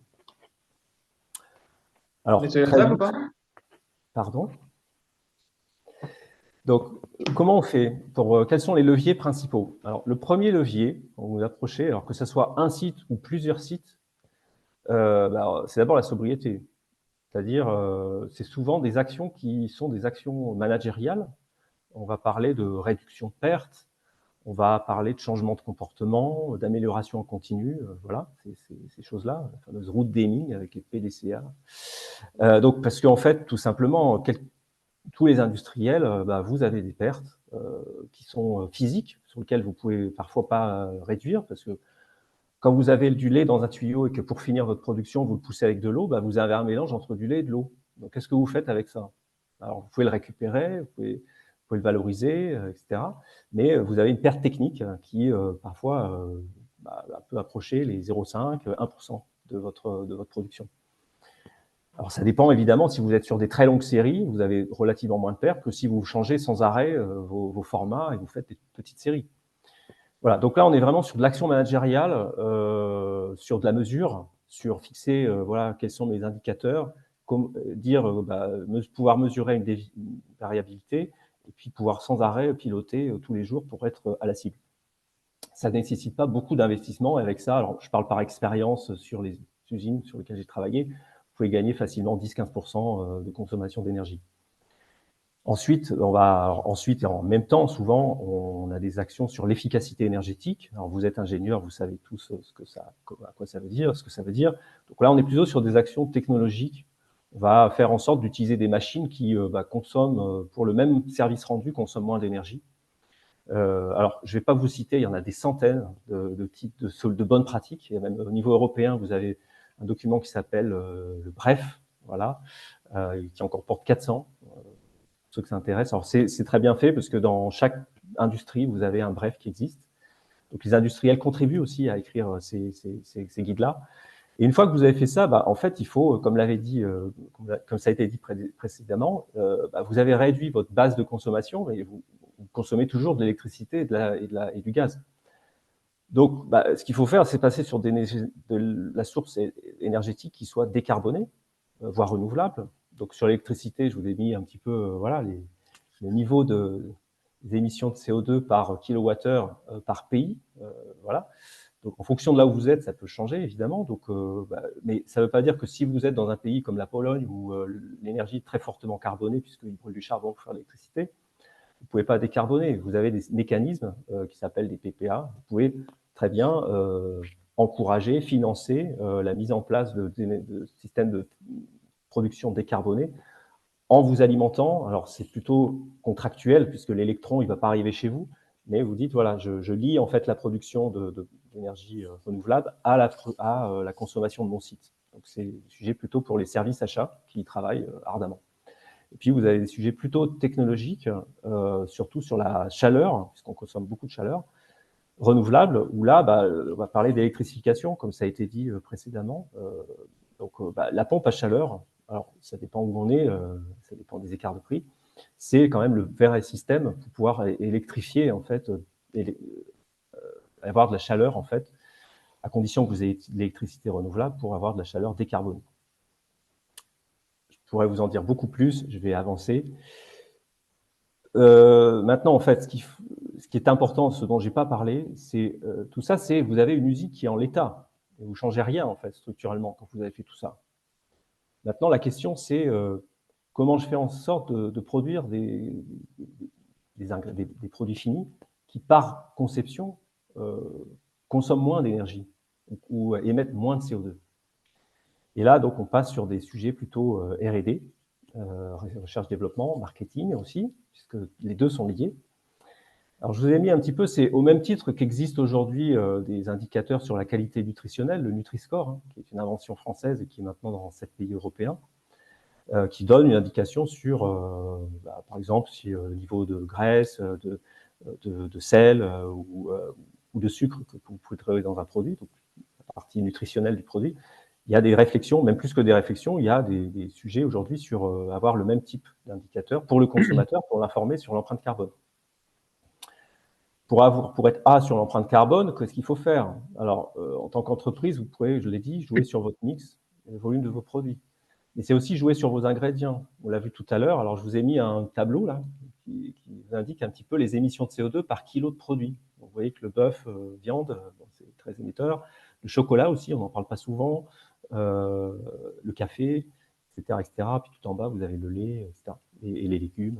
Alors, Mais tu es très rentable ou vite, pas? pardon. Donc, comment on fait quels sont les leviers principaux? Alors, le premier levier, quand vous approchez, alors que ce soit un site ou plusieurs sites, c'est d'abord la sobriété. C'est-à-dire, c'est souvent des actions qui sont des actions managériales. On va parler de réduction de pertes, on va parler de changement de comportement, d'amélioration en continu, voilà, ces choses-là, la fameuse route d'éming avec les PDCA. Donc, parce qu'en fait, tout simplement, tous les industriels, vous avez des pertes qui sont physiques, sur lesquelles vous pouvez parfois pas réduire, parce que quand vous avez du lait dans un tuyau et que pour finir votre production, vous le poussez avec de l'eau, vous avez un mélange entre du lait et de l'eau. Donc, qu'est-ce que vous faites avec ça? Alors, vous pouvez le récupérer, vous pouvez le valoriser, etc. Mais vous avez une perte technique qui, parfois, peut approcher les 0,5, 1% de votre production. Alors, ça dépend évidemment, si vous êtes sur des très longues séries, vous avez relativement moins de pertes que si vous changez sans arrêt vos formats et vous faites des petites séries. Voilà, donc là, on est vraiment sur de l'action managériale, sur de la mesure, sur fixer quels sont mes indicateurs, pouvoir mesurer une variabilité et puis pouvoir sans arrêt piloter tous les jours pour être à la cible. Ça ne nécessite pas beaucoup d'investissement. Et avec ça, alors je parle par expérience sur les usines sur lesquelles j'ai travaillé, vous pouvez gagner facilement 10-15% de consommation d'énergie. Ensuite, et en même temps, souvent, on a des actions sur l'efficacité énergétique. Alors, vous êtes ingénieur, vous savez tous à quoi ça veut dire, ce que ça veut dire. Donc là, on est plutôt sur des actions technologiques. On va faire en sorte d'utiliser des machines qui consomment, pour le même service rendu, consomment moins d'énergie. Alors, je ne vais pas vous citer, il y en a des centaines de types de bonnes pratiques. Et même au niveau européen, vous avez un document qui s'appelle le BREF, voilà, qui en comporte 400. Ceux que ça intéresse. Alors, c'est très bien fait parce que dans chaque industrie, vous avez un bref qui existe. Donc, les industriels contribuent aussi à écrire ces guides-là. Et une fois que vous avez fait ça, en fait, il faut, comme l'avait dit, comme ça a été dit précédemment, vous avez réduit votre base de consommation et vous consommez toujours de l'électricité et du gaz. Donc, ce qu'il faut faire, c'est passer sur de la source énergétique qui soit décarbonée, voire renouvelable. Donc, sur l'électricité, je vous ai mis un petit peu le niveau des émissions de CO2 par kilowattheure par pays. Voilà. Donc, en fonction de là où vous êtes, ça peut changer, évidemment. Donc, mais ça ne veut pas dire que si vous êtes dans un pays comme la Pologne, où l'énergie est très fortement carbonée, puisqu'il brûle du charbon pour faire de l'électricité, vous ne pouvez pas décarboner. Vous avez des mécanismes qui s'appellent des PPA. Vous pouvez très bien encourager, financer la mise en place de systèmes de production décarbonée en vous alimentant. Alors, c'est plutôt contractuel puisque l'électron, il ne va pas arriver chez vous, mais vous dites, voilà, je lie en fait la production d'énergie renouvelable à la consommation de mon site. Donc, c'est un sujet plutôt pour les services achats qui y travaillent ardemment. Et puis, vous avez des sujets plutôt technologiques, surtout sur la chaleur, puisqu'on consomme beaucoup de chaleur, renouvelable, où là, on va parler d'électrification, comme ça a été dit précédemment. Donc, la pompe à chaleur, alors ça dépend où on est, ça dépend des écarts de prix, c'est quand même le vrai système pour pouvoir électrifier, en fait, avoir de la chaleur, en fait, à condition que vous ayez de l'électricité renouvelable pour avoir de la chaleur décarbonée. Je pourrais vous en dire beaucoup plus, je vais avancer. Maintenant, en fait, ce qui est important, ce dont je n'ai pas parlé, c'est tout ça, c'est vous avez une usine qui est en l'état. Et vous ne changez rien, en fait, structurellement, quand vous avez fait tout ça. Maintenant, la question, c'est comment je fais en sorte de produire des produits finis qui, par conception, consomment moins d'énergie ou émettent moins de CO2. Et là, donc, on passe sur des sujets plutôt R&D, recherche-développement, marketing aussi, puisque les deux sont liés. Alors, je vous ai mis un petit peu, c'est au même titre qu'existent aujourd'hui des indicateurs sur la qualité nutritionnelle, le Nutri-Score, hein, qui est une invention française et qui est maintenant dans 7 pays européens, qui donne une indication sur, par exemple, si le niveau de graisse, de sel ou de sucre que vous pouvez trouver dans un produit, donc la partie nutritionnelle du produit. Il y a des réflexions, même plus que des réflexions, il y a des sujets aujourd'hui sur avoir le même type d'indicateur pour le consommateur, pour l'informer sur l'empreinte carbone. Pour être A sur l'empreinte carbone, qu'est-ce qu'il faut faire? Alors, en tant qu'entreprise, vous pouvez, je l'ai dit, jouer sur votre mix et le volume de vos produits. Mais c'est aussi jouer sur vos ingrédients. On l'a vu tout à l'heure. Alors, je vous ai mis un tableau là qui vous indique un petit peu les émissions de CO2 par kilo de produit. Donc, vous voyez que le bœuf, viande, bon, c'est très émetteur. Le chocolat aussi, on n'en parle pas souvent. Le café, etc., etc. Puis tout en bas, vous avez le lait, etc. Et les légumes.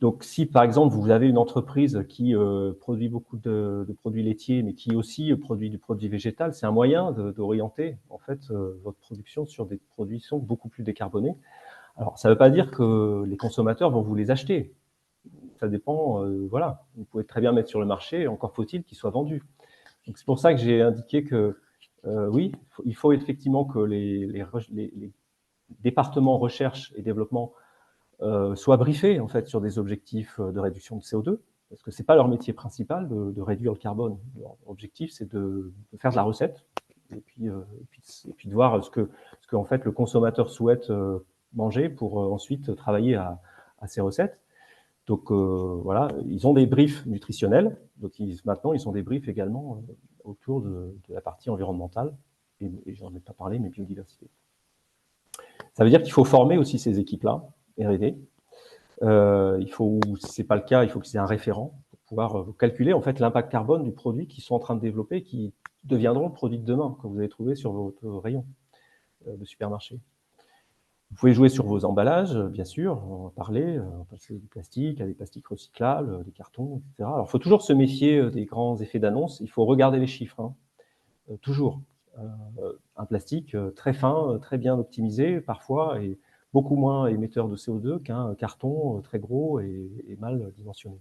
Donc, si par exemple vous avez une entreprise qui produit beaucoup de produits laitiers, mais qui aussi produit du produit végétal, c'est un moyen d'orienter en fait votre production sur des produits qui sont beaucoup plus décarbonés. Alors, ça ne veut pas dire que les consommateurs vont vous les acheter. Ça dépend, voilà. Vous pouvez très bien mettre sur le marché, encore faut-il qu'ils soient vendus. Donc, c'est pour ça que j'ai indiqué que oui, il faut effectivement que les départements recherche et développement soient briefés en fait sur des objectifs de réduction de CO2, parce que c'est pas leur métier principal de réduire le carbone. Leur objectif, c'est de faire de la recette et puis de voir ce que en fait le consommateur souhaite manger pour ensuite travailler à ces recettes. Donc voilà, ils ont des briefs nutritionnels. Donc maintenant, ils ont des briefs également autour de la partie environnementale et j'en ai pas parlé, mais biodiversité. Ça veut dire qu'il faut former aussi ces équipes-là, R&D. Il faut, si ce n'est pas le cas, il faut qu'ils aient un référent pour pouvoir calculer en fait l'impact carbone du produit qu'ils sont en train de développer, qui deviendront le produit de demain que vous allez trouver sur votre rayon de supermarché. Vous pouvez jouer sur vos emballages, bien sûr, on va parler, on va passer du plastique à des plastiques recyclables, des cartons, etc. Alors, il faut toujours se méfier des grands effets d'annonce, il faut regarder les chiffres, hein, toujours. Un plastique très fin, très bien optimisé, parfois, et beaucoup moins émetteur de CO2 qu'un carton très gros et mal dimensionné.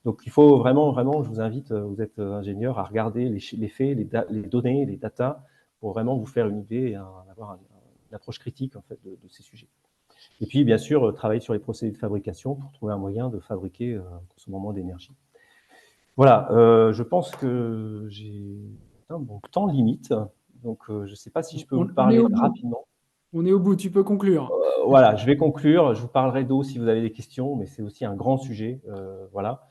Donc, il faut vraiment, je vous invite, vous êtes ingénieur, à regarder les faits, les données, les datas, pour vraiment vous faire une idée et avoir une approche critique en fait, de ces sujets. Et puis, bien sûr, travailler sur les procédés de fabrication pour trouver un moyen de fabriquer en consommant moins d'énergie. Voilà, je pense que j'ai un bon temps limite. Donc, je ne sais pas si je peux vous parler rapidement. On est au bout, tu peux conclure. Voilà, je vais conclure. Je vous parlerai d'eau si vous avez des questions, mais c'est aussi un grand sujet. Voilà.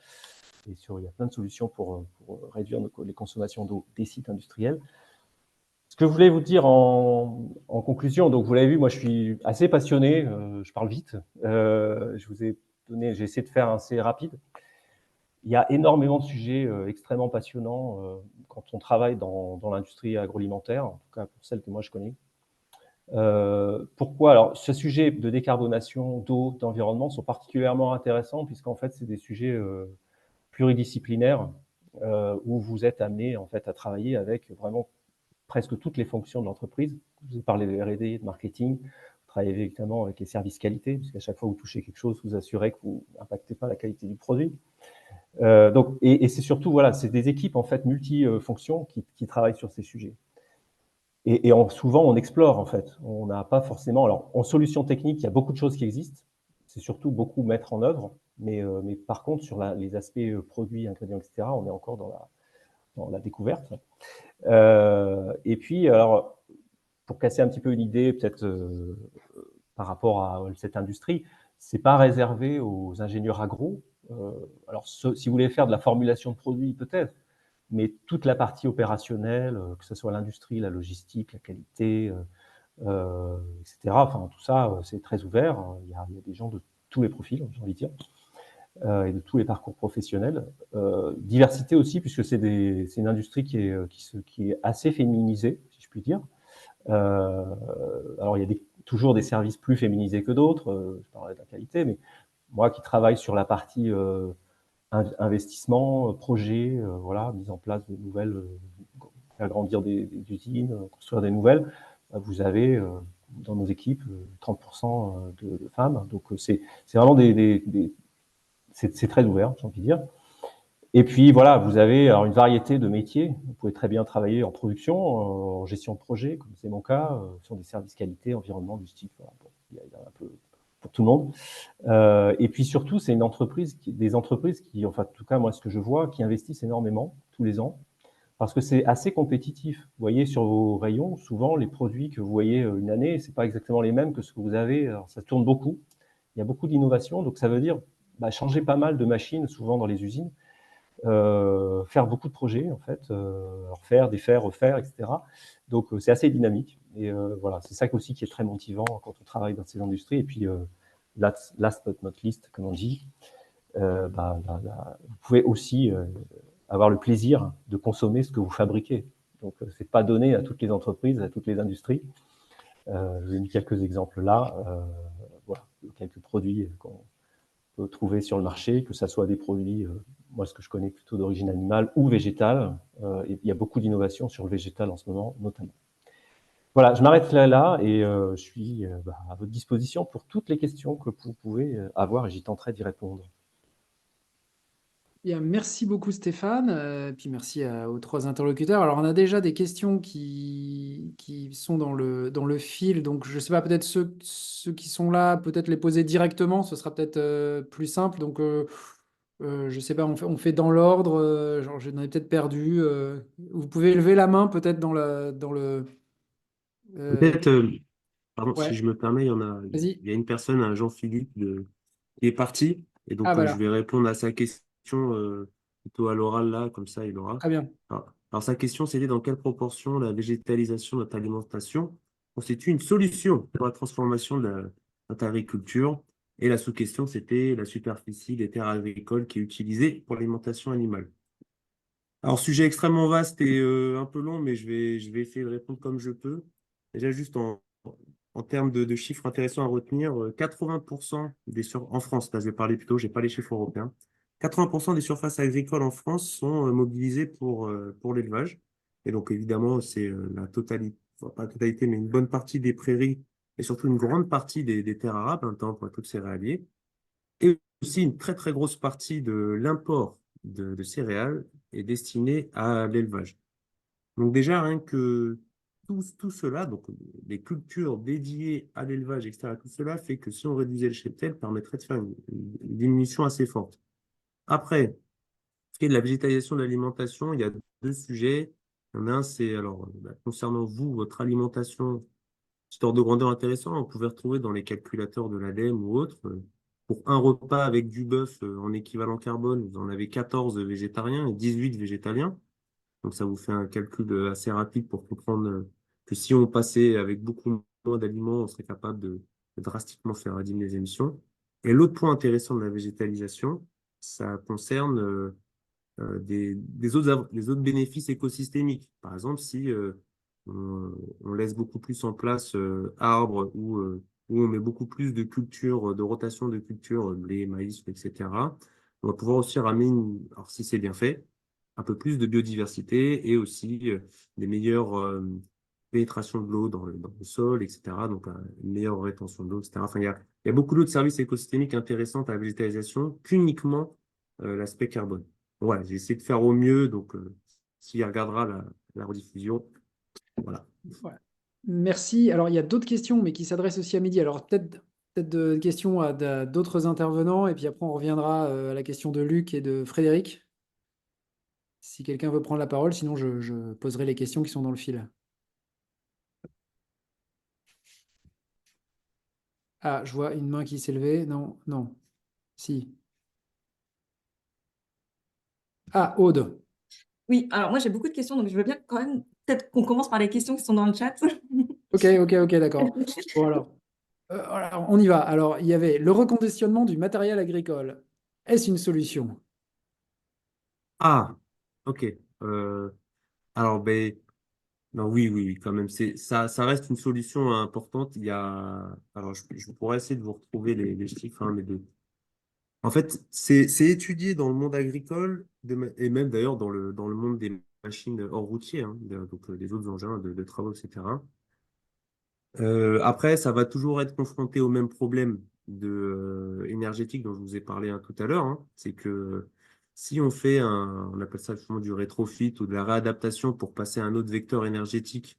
Et il y a plein de solutions pour réduire les consommations d'eau des sites industriels. Ce que je voulais vous dire en conclusion, donc vous l'avez vu, moi je suis assez passionné, je parle vite. Je vous ai donné, j'ai essayé de faire assez rapide. Il y a énormément de sujets extrêmement passionnants quand on travaille dans l'industrie agroalimentaire, en tout cas pour celle que moi je connais. Pourquoi? Alors, ce sujet de décarbonation, d'eau, d'environnement sont particulièrement intéressants puisqu'en fait, c'est des sujets pluridisciplinaires où vous êtes amené en fait à travailler avec vraiment presque toutes les fonctions de l'entreprise. Je vous ai parlé de R&D, de marketing. Vous travaillez évidemment avec les services qualité, puisqu'à chaque fois que vous touchez quelque chose, vous assurez que vous n'impactez pas la qualité du produit. Donc, et c'est surtout, voilà, c'est des équipes en fait multifonctions qui travaillent sur ces sujets. Et souvent, on explore en fait. On n'a pas forcément. Alors, en solution technique, il y a beaucoup de choses qui existent. C'est surtout beaucoup mettre en œuvre. Mais par contre, sur les aspects produits, ingrédients, etc., on est encore dans la découverte. Et puis, alors, pour casser un petit peu une idée, peut-être par rapport à cette industrie, c'est pas réservé aux ingénieurs agro. Alors, si vous voulez faire de la formulation de produits, peut-être, mais toute la partie opérationnelle, que ce soit l'industrie, la logistique, la qualité, etc. Enfin, tout ça, c'est très ouvert. Il y a des gens de tous les profils, j'ai envie de dire, et de tous les parcours professionnels. Diversité aussi, puisque c'est une industrie qui est assez féminisée, si je puis dire. Alors, il y a toujours des services plus féminisés que d'autres, je parlerai de la qualité, mais moi qui travaille sur la partie investissement, projet, voilà, mise en place de nouvelles, agrandir des usines, construire des nouvelles, vous avez dans nos équipes 30% de femmes. Donc c'est vraiment c'est très ouvert, j'ai envie de dire. Et puis voilà, vous avez alors une variété de métiers. Vous pouvez très bien travailler en production, en gestion de projet, comme c'est mon cas, sur des services qualité, environnement, logistique. Voilà. Bon, il y a un peu pour tout le monde. Et puis surtout, c'est des entreprises qui, enfin, en tout cas, moi, ce que je vois, qui investissent énormément tous les ans, parce que c'est assez compétitif. Vous voyez sur vos rayons, souvent, les produits que vous voyez une année, c'est pas exactement les mêmes que ce que vous avez. Alors, ça tourne beaucoup. Il y a beaucoup d'innovation, donc ça veut dire changer pas mal de machines, souvent dans les usines, faire beaucoup de projets, en fait, refaire, défaire, refaire, etc. Donc, c'est assez dynamique. Et voilà, c'est ça aussi qui est très motivant quand on travaille dans ces industries. Et puis, last but not least, comme on dit, vous pouvez aussi avoir le plaisir de consommer ce que vous fabriquez. Donc, c'est pas donné à toutes les entreprises, à toutes les industries. J'ai mis quelques exemples là. Voilà, quelques produits qu'on peut trouver sur le marché, que ce soit des produits, moi ce que je connais plutôt d'origine animale ou végétale. Il y a beaucoup d'innovations sur le végétal en ce moment, notamment. Voilà, je m'arrête là et je suis à votre disposition pour toutes les questions que vous pouvez avoir et j'y tenterai d'y répondre. Bien, merci beaucoup Stéphane, puis merci aux trois interlocuteurs. Alors on a déjà des questions qui sont dans le fil, donc je ne sais pas, peut-être ceux qui sont là, peut-être les poser directement, ce sera peut-être plus simple. Donc je ne sais pas, on fait dans l'ordre, genre j'en ai peut-être perdu. Vous pouvez lever la main peut-être dans le... euh, Peut-être, pardon, si ouais, je me permets, vas-y. il y a une personne, un Jean-Philippe, qui est parti, et Ah donc je voilà, vais répondre à sa question plutôt à l'oral là, comme ça il aura. très bien. Alors, sa question, c'était dans quelle proportion la végétalisation de notre alimentation constitue une solution pour la transformation de notre agriculture. Et la sous-question, c'était la superficie des terres agricoles qui est utilisée pour l'alimentation animale. Alors, sujet extrêmement vaste et un peu long, mais je vais essayer de répondre comme je peux. Déjà, juste en termes de chiffres intéressants à retenir, 80% en France, là je vais parler plutôt, je n'ai pas les chiffres européens, 80% des surfaces agricoles en France sont mobilisées pour l'élevage. Et donc, évidemment, c'est la totalité, enfin, pas la totalité, mais une bonne partie des prairies et surtout une grande partie des terres arables, un temps pour être céréaliers. Et aussi une très, très grosse partie de l'import de céréales est destinée à l'élevage. Donc déjà, rien que tout cela, donc les cultures dédiées à l'élevage, etc., tout cela fait que si on réduisait le cheptel, permettrait de faire une diminution assez forte. Après, ce qui est de la végétalisation de l'alimentation, il y a deux sujets. Il y en a un, c'est alors concernant vous, votre alimentation, petit ordre de grandeur intéressant, on pouvait retrouver dans les calculateurs de l'ADEME ou autres. Pour un repas avec du bœuf en équivalent carbone, vous en avez 14 végétariens et 18 végétaliens. Donc ça vous fait un calcul assez rapide pour comprendre que si on passait avec beaucoup moins d'aliments, on serait capable de drastiquement faire diminuer les émissions. Et l'autre point intéressant de la végétalisation, ça concerne des autres bénéfices écosystémiques. Par exemple, si on laisse beaucoup plus en place arbres ou on met beaucoup plus de cultures, de rotation de cultures, blé, maïs, etc., on va pouvoir aussi ramener, alors si c'est bien fait, un peu plus de biodiversité et aussi des meilleures pénétrations de l'eau dans le sol, etc. Donc une meilleure rétention de l'eau, etc. Enfin, il y a beaucoup d'autres services écosystémiques intéressants à la végétalisation qu'uniquement l'aspect carbone. Voilà, j'ai essayé de faire au mieux, donc s'il regardera la rediffusion, voilà. Ouais. Merci. Alors, il y a d'autres questions, mais qui s'adressent aussi à midi. Alors, peut-être de questions à d'autres intervenants, et puis après, on reviendra à la question de Luc et de Frédéric. Si quelqu'un veut prendre la parole, sinon je poserai les questions qui sont dans le fil. Ah, je vois une main qui s'est levée. Non, non. Si. Ah, Aude. Oui, alors moi j'ai beaucoup de questions, donc je veux bien quand même peut-être qu'on commence par les questions qui sont dans le chat. Ok, d'accord. Bon, alors, on y va. Alors, il y avait le reconditionnement du matériel agricole. Est-ce une solution? Ah, ok. Euh, alors, ben, non, oui, quand même. Ça reste une solution importante. Alors, je pourrais essayer de vous retrouver les chiffres, hein, en fait, c'est étudié dans le monde agricole et même d'ailleurs dans le monde des machines hors routier, hein, donc des autres engins de travaux, etc. Après, ça va toujours être confronté au même problème énergétique dont je vous ai parlé tout à l'heure, hein. C'est que si on fait on appelle ça justement du rétrofit ou de la réadaptation pour passer à un autre vecteur énergétique,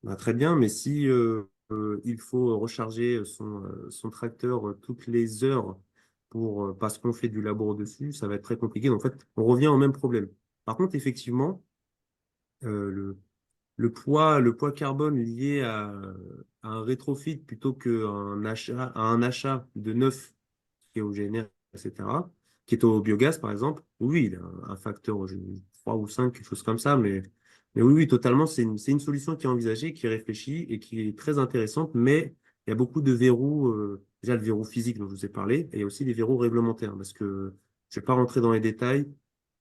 bah, très bien, mais si il faut recharger son tracteur toutes les heures parce qu'on fait du labor dessus, ça va être très compliqué. Donc, en fait, on revient au même problème. Par contre, effectivement, euh, le, le poids carbone lié à un rétrofit plutôt à un achat de neuf qui est au GNR, etc., qui est au biogaz, par exemple, oui, il a un facteur 3 ou 5 quelque chose comme ça, mais oui, totalement, c'est une solution qui est envisagée, qui est réfléchie et qui est très intéressante, mais il y a beaucoup de verrous, déjà le verrou physique dont je vous ai parlé, et il y a aussi des verrous réglementaires, parce que je ne vais pas rentrer dans les détails,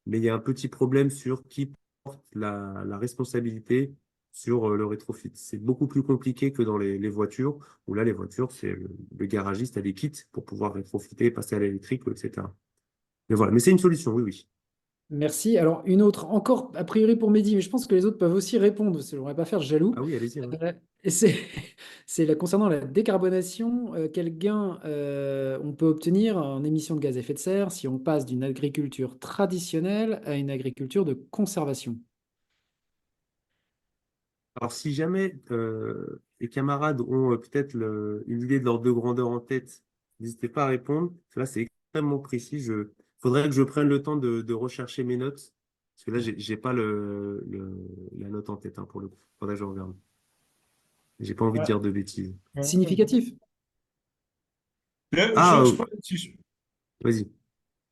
mais il y a un petit problème sur qui porte la responsabilité sur le rétrofit. C'est beaucoup plus compliqué que dans les voitures, où là, les voitures, c'est le garagiste a des kits pour pouvoir rétrofiter, passer à l'électrique, etc. Mais voilà, mais c'est une solution, oui, oui. Merci. Alors, une autre, encore a priori pour Mehdi, mais je pense que les autres peuvent aussi répondre, parce que je ne voudrais pas faire jaloux. Ah oui, allez-y, hein. Et c'est concernant la décarbonation, quel gain on peut obtenir en émissions de gaz à effet de serre si on passe d'une agriculture traditionnelle à une agriculture de conservation? Alors, si jamais les camarades ont peut-être une idée de l'ordre de grandeur en tête, n'hésitez pas à répondre. Là, c'est extrêmement précis. Faudrait que je prenne le temps de rechercher mes notes. Parce que là, j'ai pas la note en tête, pour le coup. Faudrait que je regarde. J'ai pas envie de Ouais. dire de bêtises. Significatif. Ah, vas-y.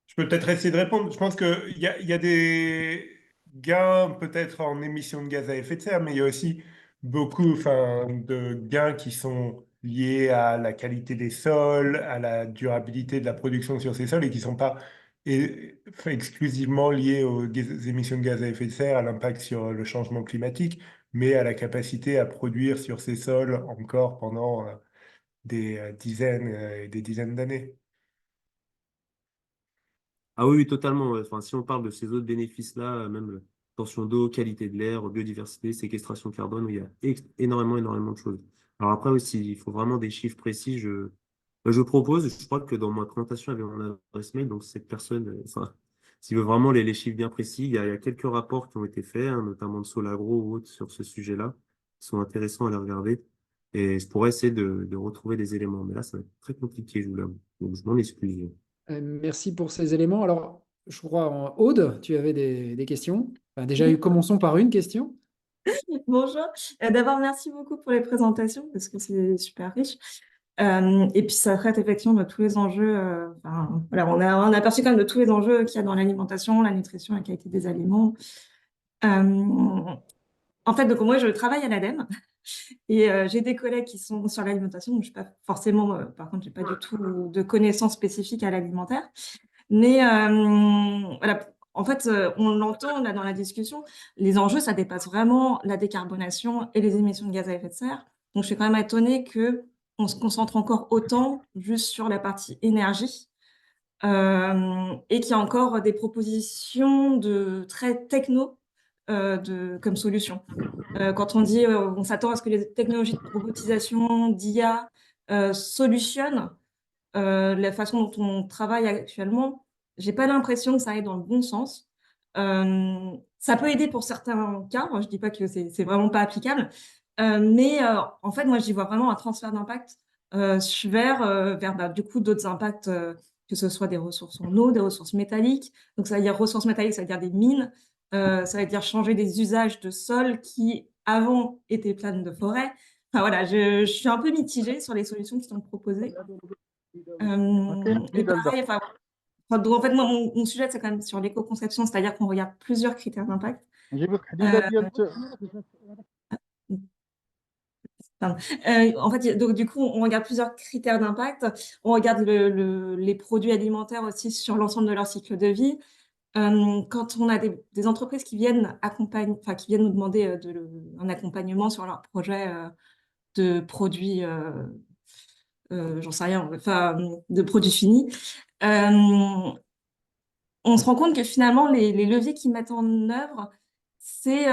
Je peux peut-être essayer de répondre. Je pense qu'il y a des gains peut-être en émissions de gaz à effet de serre, mais il y a aussi beaucoup enfin, de gains qui sont liés à la qualité des sols, à la durabilité de la production sur ces sols et qui ne sont pas exclusivement liés aux émissions de gaz à effet de serre, à l'impact sur le changement climatique, mais à la capacité à produire sur ces sols encore pendant des dizaines et des dizaines d'années. Ah oui, oui, totalement, ouais. Enfin, si on parle de ces autres bénéfices-là, même tension d'eau, qualité de l'air, biodiversité, séquestration de carbone, il y a énormément de choses. Alors après aussi, il faut vraiment des chiffres précis. Je propose, je crois que dans ma présentation, il y avait mon adresse mail, donc cette personne, enfin, s'il veut vraiment les chiffres bien précis, il y a quelques rapports qui ont été faits, hein, notamment de Solagro ou autres sur ce sujet-là, qui sont intéressants à les regarder. Et je pourrais essayer de retrouver des éléments. Mais là, ça va être très compliqué, je vous l'avoue. Donc, je m'en excuse. Merci pour ces éléments. Alors, je crois en Aude, tu avais des questions. Enfin, déjà, commençons par une question. Bonjour. D'abord, merci beaucoup pour les présentations parce que c'est super riche. Et puis, ça traite effectivement de tous les enjeux. Enfin, voilà, on a aperçu quand même de tous les enjeux qu'il y a dans l'alimentation, la nutrition, la qualité des aliments. En fait, donc moi, je travaille à l'ADEME et j'ai des collègues qui sont sur l'alimentation. Donc, je suis pas forcément, par contre, j'ai pas du tout de connaissances spécifiques à l'alimentaire. Mais voilà, en fait, on l'entend là dans la discussion, les enjeux, ça dépasse vraiment la décarbonation et les émissions de gaz à effet de serre. Donc, je suis quand même étonnée qu'on se concentre encore autant juste sur la partie énergie et qu'il y a encore des propositions de très techno comme solution. Quand on dit on s'attend à ce que les technologies de robotisation, d'IA solutionnent la façon dont on travaille actuellement, j'ai pas l'impression que ça aille dans le bon sens. Ça peut aider pour certains cas, moi, je dis pas que c'est vraiment pas applicable, mais en fait, moi, j'y vois vraiment un transfert d'impact vers bah, du coup d'autres impacts, que ce soit des ressources en eau, des ressources métalliques. Donc, ça veut dire ressources métalliques, ça veut dire des mines, ça veut dire changer des usages de sol qui avant étaient planes de forêt. Enfin voilà, je suis un peu mitigée sur les solutions qui sont proposées. Et pareil, enfin, donc, en fait, moi, mon sujet, c'est quand même sur l'éco-conception, c'est-à-dire qu'on regarde plusieurs critères d'impact. نجيب لك حديده Euh, ديال Pardon. En fait, donc du coup, on regarde plusieurs critères d'impact. On regarde les produits alimentaires aussi sur l'ensemble de leur cycle de vie. Quand on a des entreprises qui viennent enfin, qui viennent nous demander un accompagnement sur leur projet de produits, j'en sais rien, enfin, de produits finis, on se rend compte que finalement, les leviers qu'ils mettent en œuvre, c'est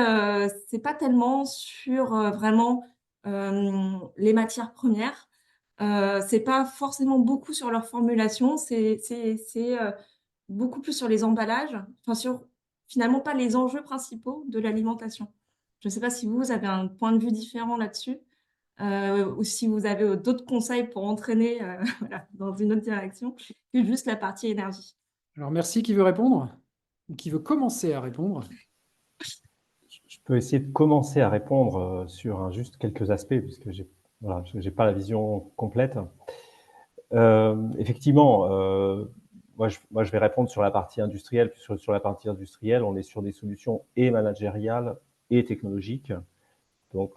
pas tellement sur vraiment les matières premières. C'est pas forcément beaucoup sur leur formulation, c'est beaucoup plus sur les emballages, enfin sur finalement pas les enjeux principaux de l'alimentation. Je ne sais pas si vous avez un point de vue différent là-dessus, ou si vous avez d'autres conseils pour entraîner voilà, dans une autre direction que juste la partie énergie. Alors, merci. Qui veut répondre? Ou qui veut commencer à répondre? Je peux essayer de commencer à répondre sur juste quelques aspects, puisque voilà, j'ai pas la vision complète. Effectivement, moi, je vais répondre sur la partie industrielle. Sur la partie industrielle, on est sur des solutions et managériales et technologiques. Donc,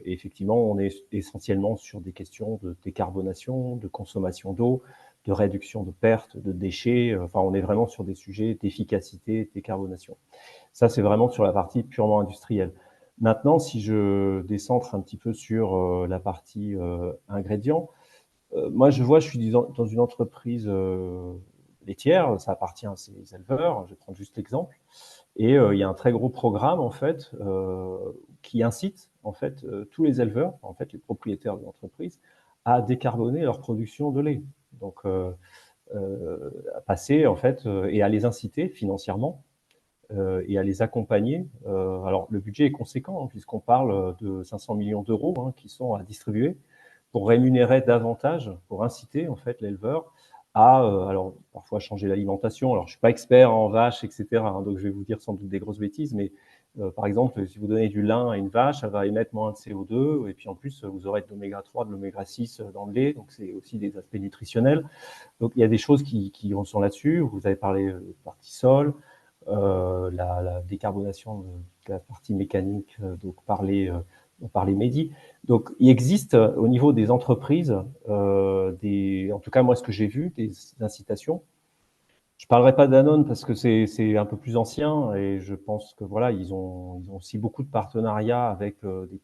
effectivement, on est essentiellement sur des questions de décarbonation, de consommation d'eau, de réduction de pertes, de déchets. Enfin, on est vraiment sur des sujets d'efficacité et de décarbonation. Ça, c'est vraiment sur la partie purement industrielle. Maintenant, si je décentre un petit peu sur la partie ingrédients, moi, je suis dans une entreprise laitière, ça appartient à ces éleveurs, je vais prendre juste l'exemple, et il y a un très gros programme, en fait, qui incite, en fait, tous les éleveurs, en fait, les propriétaires de l'entreprise, à décarboner leur production de lait. Donc, à passer, en fait, et à les inciter financièrement et à les accompagner. Alors, le budget est conséquent, hein, puisqu'on parle de 500 millions d'euros hein, qui sont à distribuer pour rémunérer davantage, pour inciter en fait l'éleveur à, alors parfois changer l'alimentation. Alors, je suis pas expert en vaches, etc. hein, donc je vais vous dire sans doute des grosses bêtises, mais par exemple, si vous donnez du lin à une vache, elle va émettre moins de CO2, et puis en plus, vous aurez de l'oméga 3, de l'oméga 6 dans le lait, donc c'est aussi des aspects nutritionnels. Donc, il y a des choses qui sont là-dessus. Vous avez parlé de partie sol, la décarbonation de la partie mécanique, donc on parlait Mehdi. Donc, il existe au niveau des entreprises, en tout cas moi ce que j'ai vu, des incitations. Je parlerai pas d'Danone parce que c'est un peu plus ancien et je pense que voilà ils ont aussi beaucoup de partenariats avec des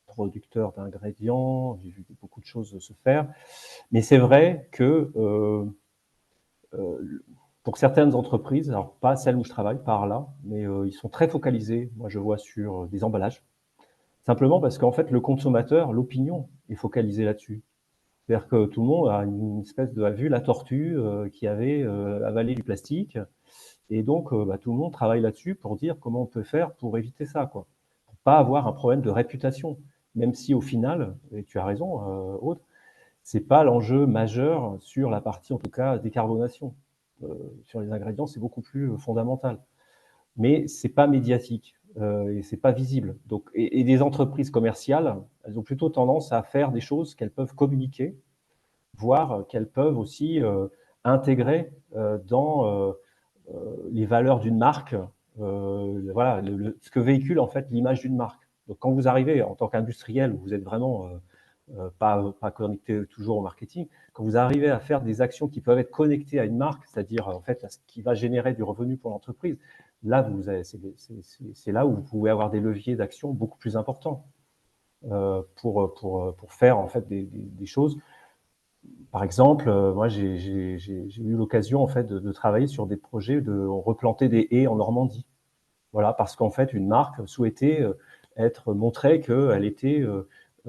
producteurs d'ingrédients. J'ai vu beaucoup de choses se faire, mais c'est vrai que pour certaines entreprises, alors pas celles où je travaille, par là, mais ils sont très focalisés, moi je vois, sur des emballages. Simplement parce qu'en fait, le consommateur, l'opinion est focalisée là-dessus. C'est-à-dire que tout le monde a une espèce a vu la tortue qui avait avalé du plastique. Et donc, tout le monde travaille là-dessus pour dire comment on peut faire pour éviter ça, quoi. Pour pas avoir un problème de réputation. Même si au final, et tu as raison, Aude, c'est pas l'enjeu majeur sur la partie, en tout cas, décarbonation. Sur les ingrédients, c'est beaucoup plus fondamental. Mais c'est pas médiatique et c'est pas visible. Donc, et des entreprises commerciales, elles ont plutôt tendance à faire des choses qu'elles peuvent communiquer, voire qu'elles peuvent aussi intégrer dans les valeurs d'une marque. Voilà, ce que véhicule en fait l'image d'une marque. Donc, quand vous arrivez en tant qu'industriel, vous êtes vraiment pas connecté toujours au marketing. Quand vous arrivez à faire des actions qui peuvent être connectées à une marque, c'est-à-dire en fait à ce qui va générer du revenu pour l'entreprise, là c'est là où vous pouvez avoir des leviers d'action beaucoup plus importants pour faire en fait des choses. Par exemple, moi j'ai eu l'occasion en fait de travailler sur des projets de replanter des haies en Normandie. Voilà, parce qu'en fait une marque souhaitait montrer qu'elle était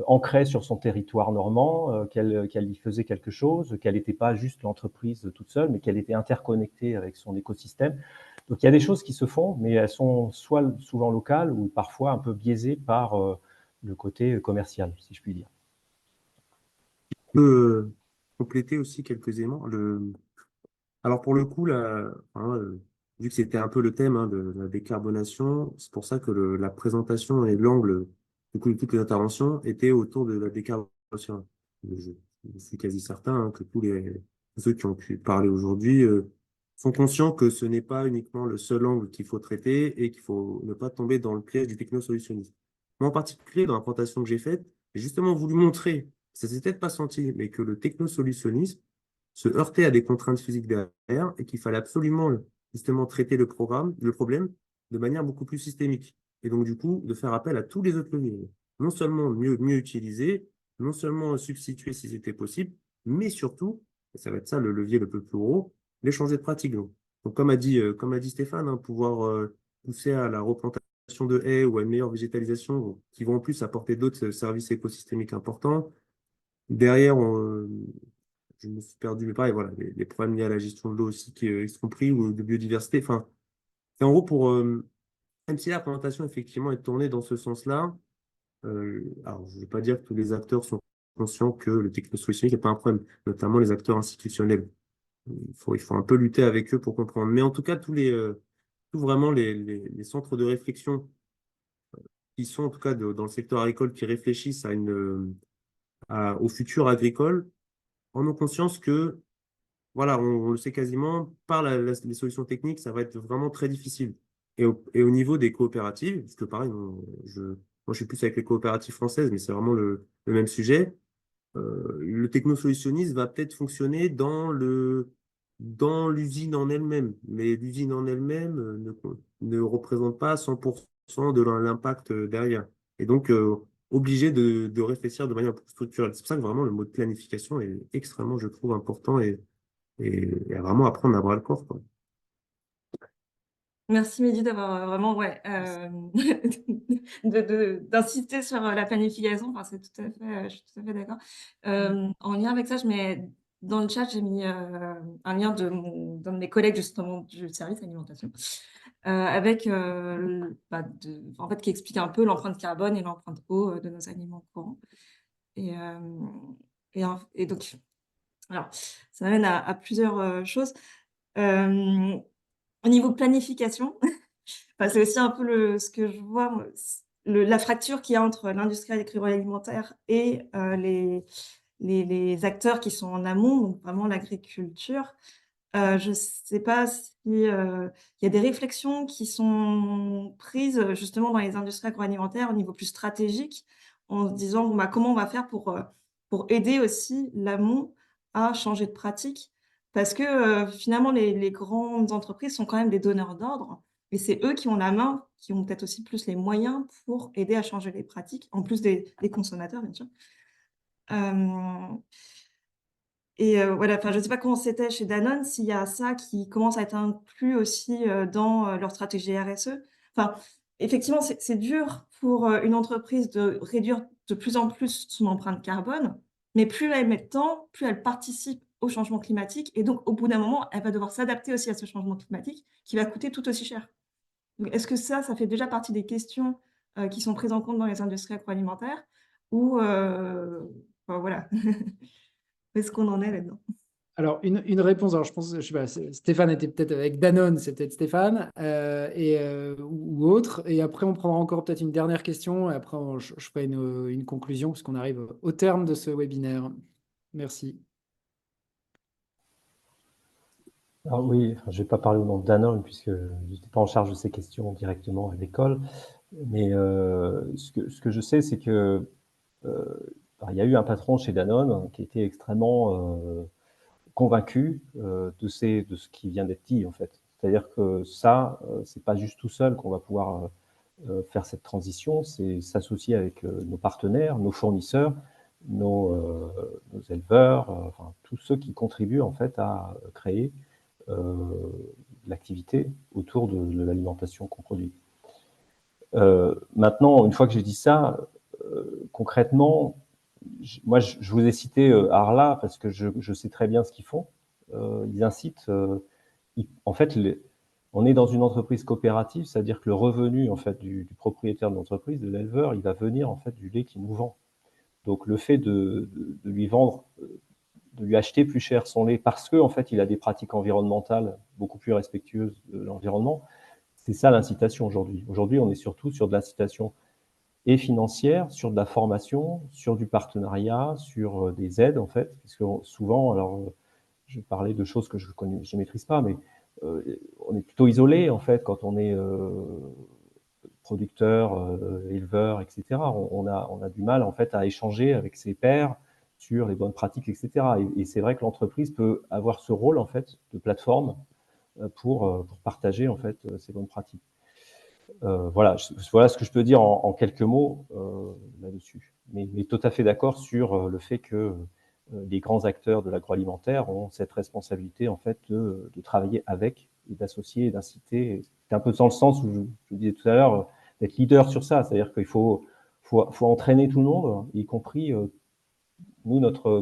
ancrée sur son territoire normand, qu'elle y faisait quelque chose, qu'elle n'était pas juste l'entreprise toute seule, mais qu'elle était interconnectée avec son écosystème. Donc il y a des choses qui se font, mais elles sont soit souvent locales ou parfois un peu biaisées par le côté commercial, si je puis dire. Je peux compléter aussi quelques éléments. Alors pour le coup, là, hein, vu que c'était un peu le thème hein, de la décarbonation, c'est pour ça que la présentation et l'angle du coup de toutes les interventions étaient autour de la décarbonation. Je suis quasi certain hein, que tous les ceux qui ont pu parler aujourd'hui, sont conscients que ce n'est pas uniquement le seul angle qu'il faut traiter et qu'il faut ne pas tomber dans le piège du technosolutionnisme. Moi, en particulier, dans la présentation que j'ai faite, j'ai justement voulu montrer, ça s'est peut-être pas senti, mais que le technosolutionnisme se heurtait à des contraintes physiques derrière et qu'il fallait absolument justement traiter le problème de manière beaucoup plus systémique. Et donc, du coup, de faire appel à tous les autres leviers. Non seulement mieux utiliser, non seulement substituer si c'était possible, mais surtout, et ça va être ça le levier le plus gros, les changer de pratique. Donc comme a dit Stéphane, hein, pouvoir pousser à la replantation de haies ou à une meilleure végétalisation qui vont en plus apporter d'autres services écosystémiques importants. Derrière, je me suis perdu, mais pareil, voilà, les problèmes liés à la gestion de l'eau aussi qui sont pris ou de biodiversité. Enfin, c'est en gros pour, même si la présentation effectivement est tournée dans ce sens-là, alors je ne veux pas dire que tous les acteurs sont conscients que le technosolutionnisme n'est pas un problème, notamment les acteurs institutionnels. Il faut un peu lutter avec eux pour comprendre. Mais en tout cas, tous vraiment les centres de réflexion qui sont en tout cas dans le secteur agricole, qui réfléchissent au futur agricole, en ont conscience que, voilà, on le sait quasiment, par les solutions techniques, ça va être vraiment très difficile. Et au niveau des coopératives, parce que pareil, moi je suis plus avec les coopératives françaises, mais c'est vraiment le même sujet. Le technosolutionnisme va peut-être fonctionner dans l'usine en elle-même, mais l'usine en elle-même ne représente pas 100% de l'impact derrière. Et donc, obligé de réfléchir de manière plus structurelle. C'est pour ça que vraiment le mot de planification est extrêmement, je trouve, important et à vraiment apprendre à bras le corps, quoi. Merci Mehdi d'avoir vraiment ouais, d'insister sur la planification. Enfin, c'est tout à fait, je suis tout à fait d'accord. En lien avec ça, je mets dans le chat, j'ai mis un lien d'un de mes collègues justement du service alimentation avec en fait qui explique un peu l'empreinte carbone et l'empreinte eau de nos aliments courants. Et, et donc, alors, ça m'amène à plusieurs choses. Au niveau planification, enfin, c'est aussi un peu ce que je vois, moi, la fracture qu'il y a entre l'industrie agroalimentaire et les acteurs qui sont en amont, donc vraiment l'agriculture. Je ne sais pas si il y a des réflexions qui sont prises justement dans les industries agroalimentaires au niveau plus stratégique, en se disant bon, bah, comment on va faire pour aider aussi l'amont à changer de pratique. Parce que finalement, les grandes entreprises sont quand même des donneurs d'ordre et c'est eux qui ont la main, qui ont peut-être aussi plus les moyens pour aider à changer les pratiques, en plus des consommateurs, bien sûr. Et voilà, enfin, je ne sais pas comment c'était chez Danone, s'il y a ça qui commence à être inclus aussi dans leur stratégie RSE. Enfin, effectivement, c'est dur pour une entreprise de réduire de plus en plus son empreinte carbone, mais plus elle met de temps, plus elle participe au changement climatique. Et donc, au bout d'un moment, elle va devoir s'adapter aussi à ce changement climatique qui va coûter tout aussi cher. Donc, est-ce que ça fait déjà partie des questions qui sont prises en compte dans les industries agroalimentaires ou enfin, voilà, où est-ce qu'on en est là-dedans? Alors, une réponse, alors je pense, je sais pas, Stéphane était peut-être avec Danone, c'est peut-être Stéphane, ou autre. Et après, on prendra encore peut-être une dernière question, et après, je ferai une conclusion, puisqu'on arrive au terme de ce webinaire. Merci. Alors oui, je ne vais pas parler au nom de Danone, puisque je n'étais pas en charge de ces questions directement à l'école. Mais ce que je sais, c'est que il y a eu un patron chez Danone qui était extrêmement convaincu de ce qui vient d'être dit, en fait. C'est-à-dire que ça, c'est pas juste tout seul qu'on va pouvoir faire cette transition, c'est s'associer avec nos partenaires, nos fournisseurs, nos éleveurs, enfin, tous ceux qui contribuent en fait à créer l'activité autour de l'alimentation qu'on produit. Maintenant, une fois que j'ai dit ça, concrètement, moi, je vous ai cité Arla parce que je sais très bien ce qu'ils font. Ils incitent, en fait, on est dans une entreprise coopérative, c'est-à-dire que le revenu en fait du propriétaire de l'entreprise, de l'éleveur, il va venir en fait du lait qu'il nous vend. Donc le fait de lui vendre, de lui acheter plus cher son lait parce que en fait il a des pratiques environnementales beaucoup plus respectueuses de l'environnement, c'est ça l'incitation aujourd'hui. Aujourd'hui, on est surtout sur de l'incitation et financière, sur de la formation, sur du partenariat, sur des aides en fait, parce que souvent, alors je parlais de choses que je maîtrise pas, mais on est plutôt isolé en fait quand on est producteur, éleveur, etc. On a du mal en fait à échanger avec ses pairs sur les bonnes pratiques, etc. Et c'est vrai que l'entreprise peut avoir ce rôle en fait de plateforme pour partager en fait ces bonnes pratiques. Voilà, voilà ce que je peux dire en quelques mots là-dessus. Mais tout à fait d'accord sur le fait que les grands acteurs de l'agroalimentaire ont cette responsabilité en fait de travailler avec et d'associer et d'inciter. C'est un peu dans le sens où je disais tout à l'heure d'être leader sur ça, c'est-à-dire qu'il faut entraîner tout le monde, y compris nous, notre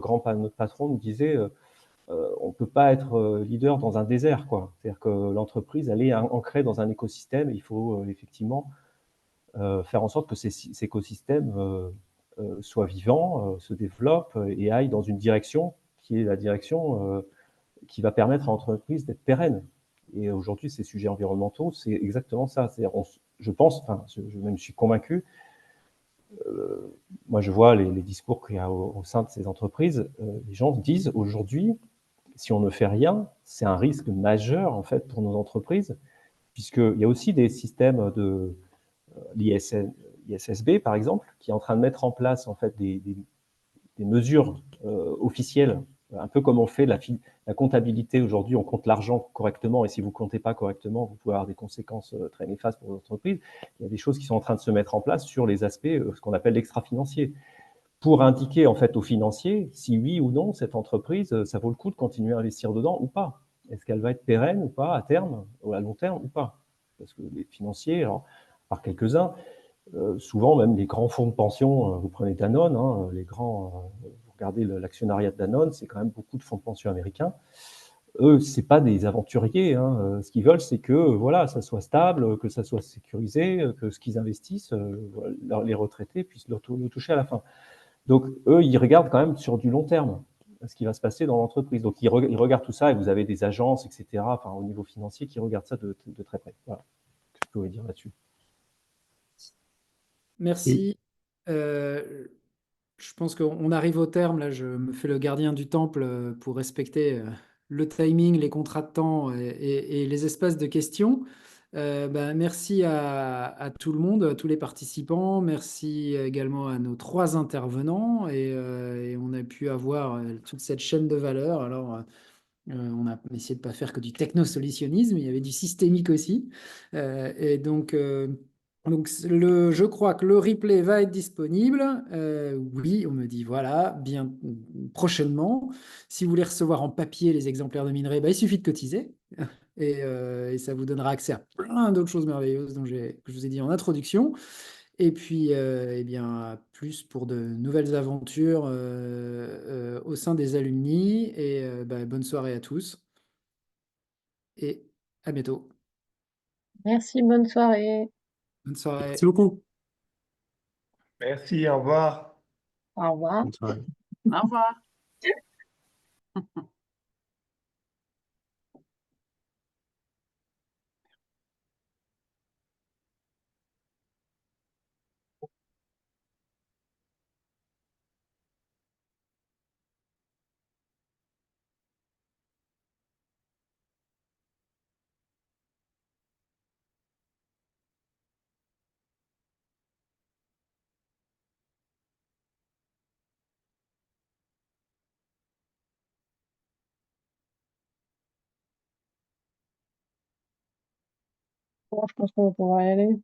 patron nous disait on peut pas être leader dans un désert, quoi. C'est-à-dire que l'entreprise, elle est ancrée dans un écosystème et il faut effectivement faire en sorte que ces écosystèmes soient vivants, se développent et aillent dans une direction qui est la direction qui va permettre à l'entreprise d'être pérenne. Et aujourd'hui, ces sujets environnementaux, c'est exactement ça. Je pense, enfin, je même suis convaincu, moi je vois les discours qu'il y a au sein de ces entreprises, les gens disent aujourd'hui, si on ne fait rien, c'est un risque majeur en fait pour nos entreprises, puisqu'il y a aussi des systèmes de l'ISSB par exemple, qui est en train de mettre en place en fait des mesures officielles, un peu comme on fait la comptabilité aujourd'hui, on compte l'argent correctement, et si vous ne comptez pas correctement, vous pouvez avoir des conséquences très néfastes pour l'entreprise. Il y a des choses qui sont en train de se mettre en place sur les aspects, ce qu'on appelle l'extra-financier, pour indiquer en fait aux financiers si oui ou non cette entreprise, ça vaut le coup de continuer à investir dedans ou pas. Est-ce qu'elle va être pérenne ou pas à terme, ou à long terme ou pas? Parce que les financiers, alors, par quelques-uns, souvent même les grands fonds de pension, vous prenez Danone, hein, vous regardez l'actionnariat de Danone, c'est quand même beaucoup de fonds de pension américains. Eux, c'est pas des aventuriers. Hein. Ce qu'ils veulent, c'est que voilà, ça soit stable, que ça soit sécurisé, que ce qu'ils investissent, les retraités puissent le toucher à la fin. Donc, eux, ils regardent quand même sur du long terme ce qui va se passer dans l'entreprise. Donc, ils regardent tout ça et vous avez des agences, etc., enfin, au niveau financier, qui regardent ça de très près. Voilà ce que je pouvais dire là-dessus. Et Merci. Euh, je pense qu'on arrive au terme. Là, je me fais le gardien du temple pour respecter le timing, les contrats de temps et les espaces de questions. Merci à tout le monde, à tous les participants. Merci également à nos trois intervenants. Et on a pu avoir toute cette chaîne de valeur. Alors, on a essayé de ne pas faire que du technosolutionnisme, il y avait du systémique aussi. Je crois que le replay va être disponible. Oui, on me dit voilà, bien prochainement. Si vous voulez recevoir en papier les exemplaires de minerai, il suffit de cotiser. Et ça vous donnera accès à plein d'autres choses merveilleuses que je vous ai dit en introduction. Et puis, eh bien, plus pour de nouvelles aventures au sein des alumni. Et bonne soirée à tous et à bientôt. Merci, bonne soirée. Bonne merci soirée. beaucoup. Merci, au revoir. Au revoir. Bonne soirée. Au revoir. Bon, je pense qu'on va pouvoir y aller.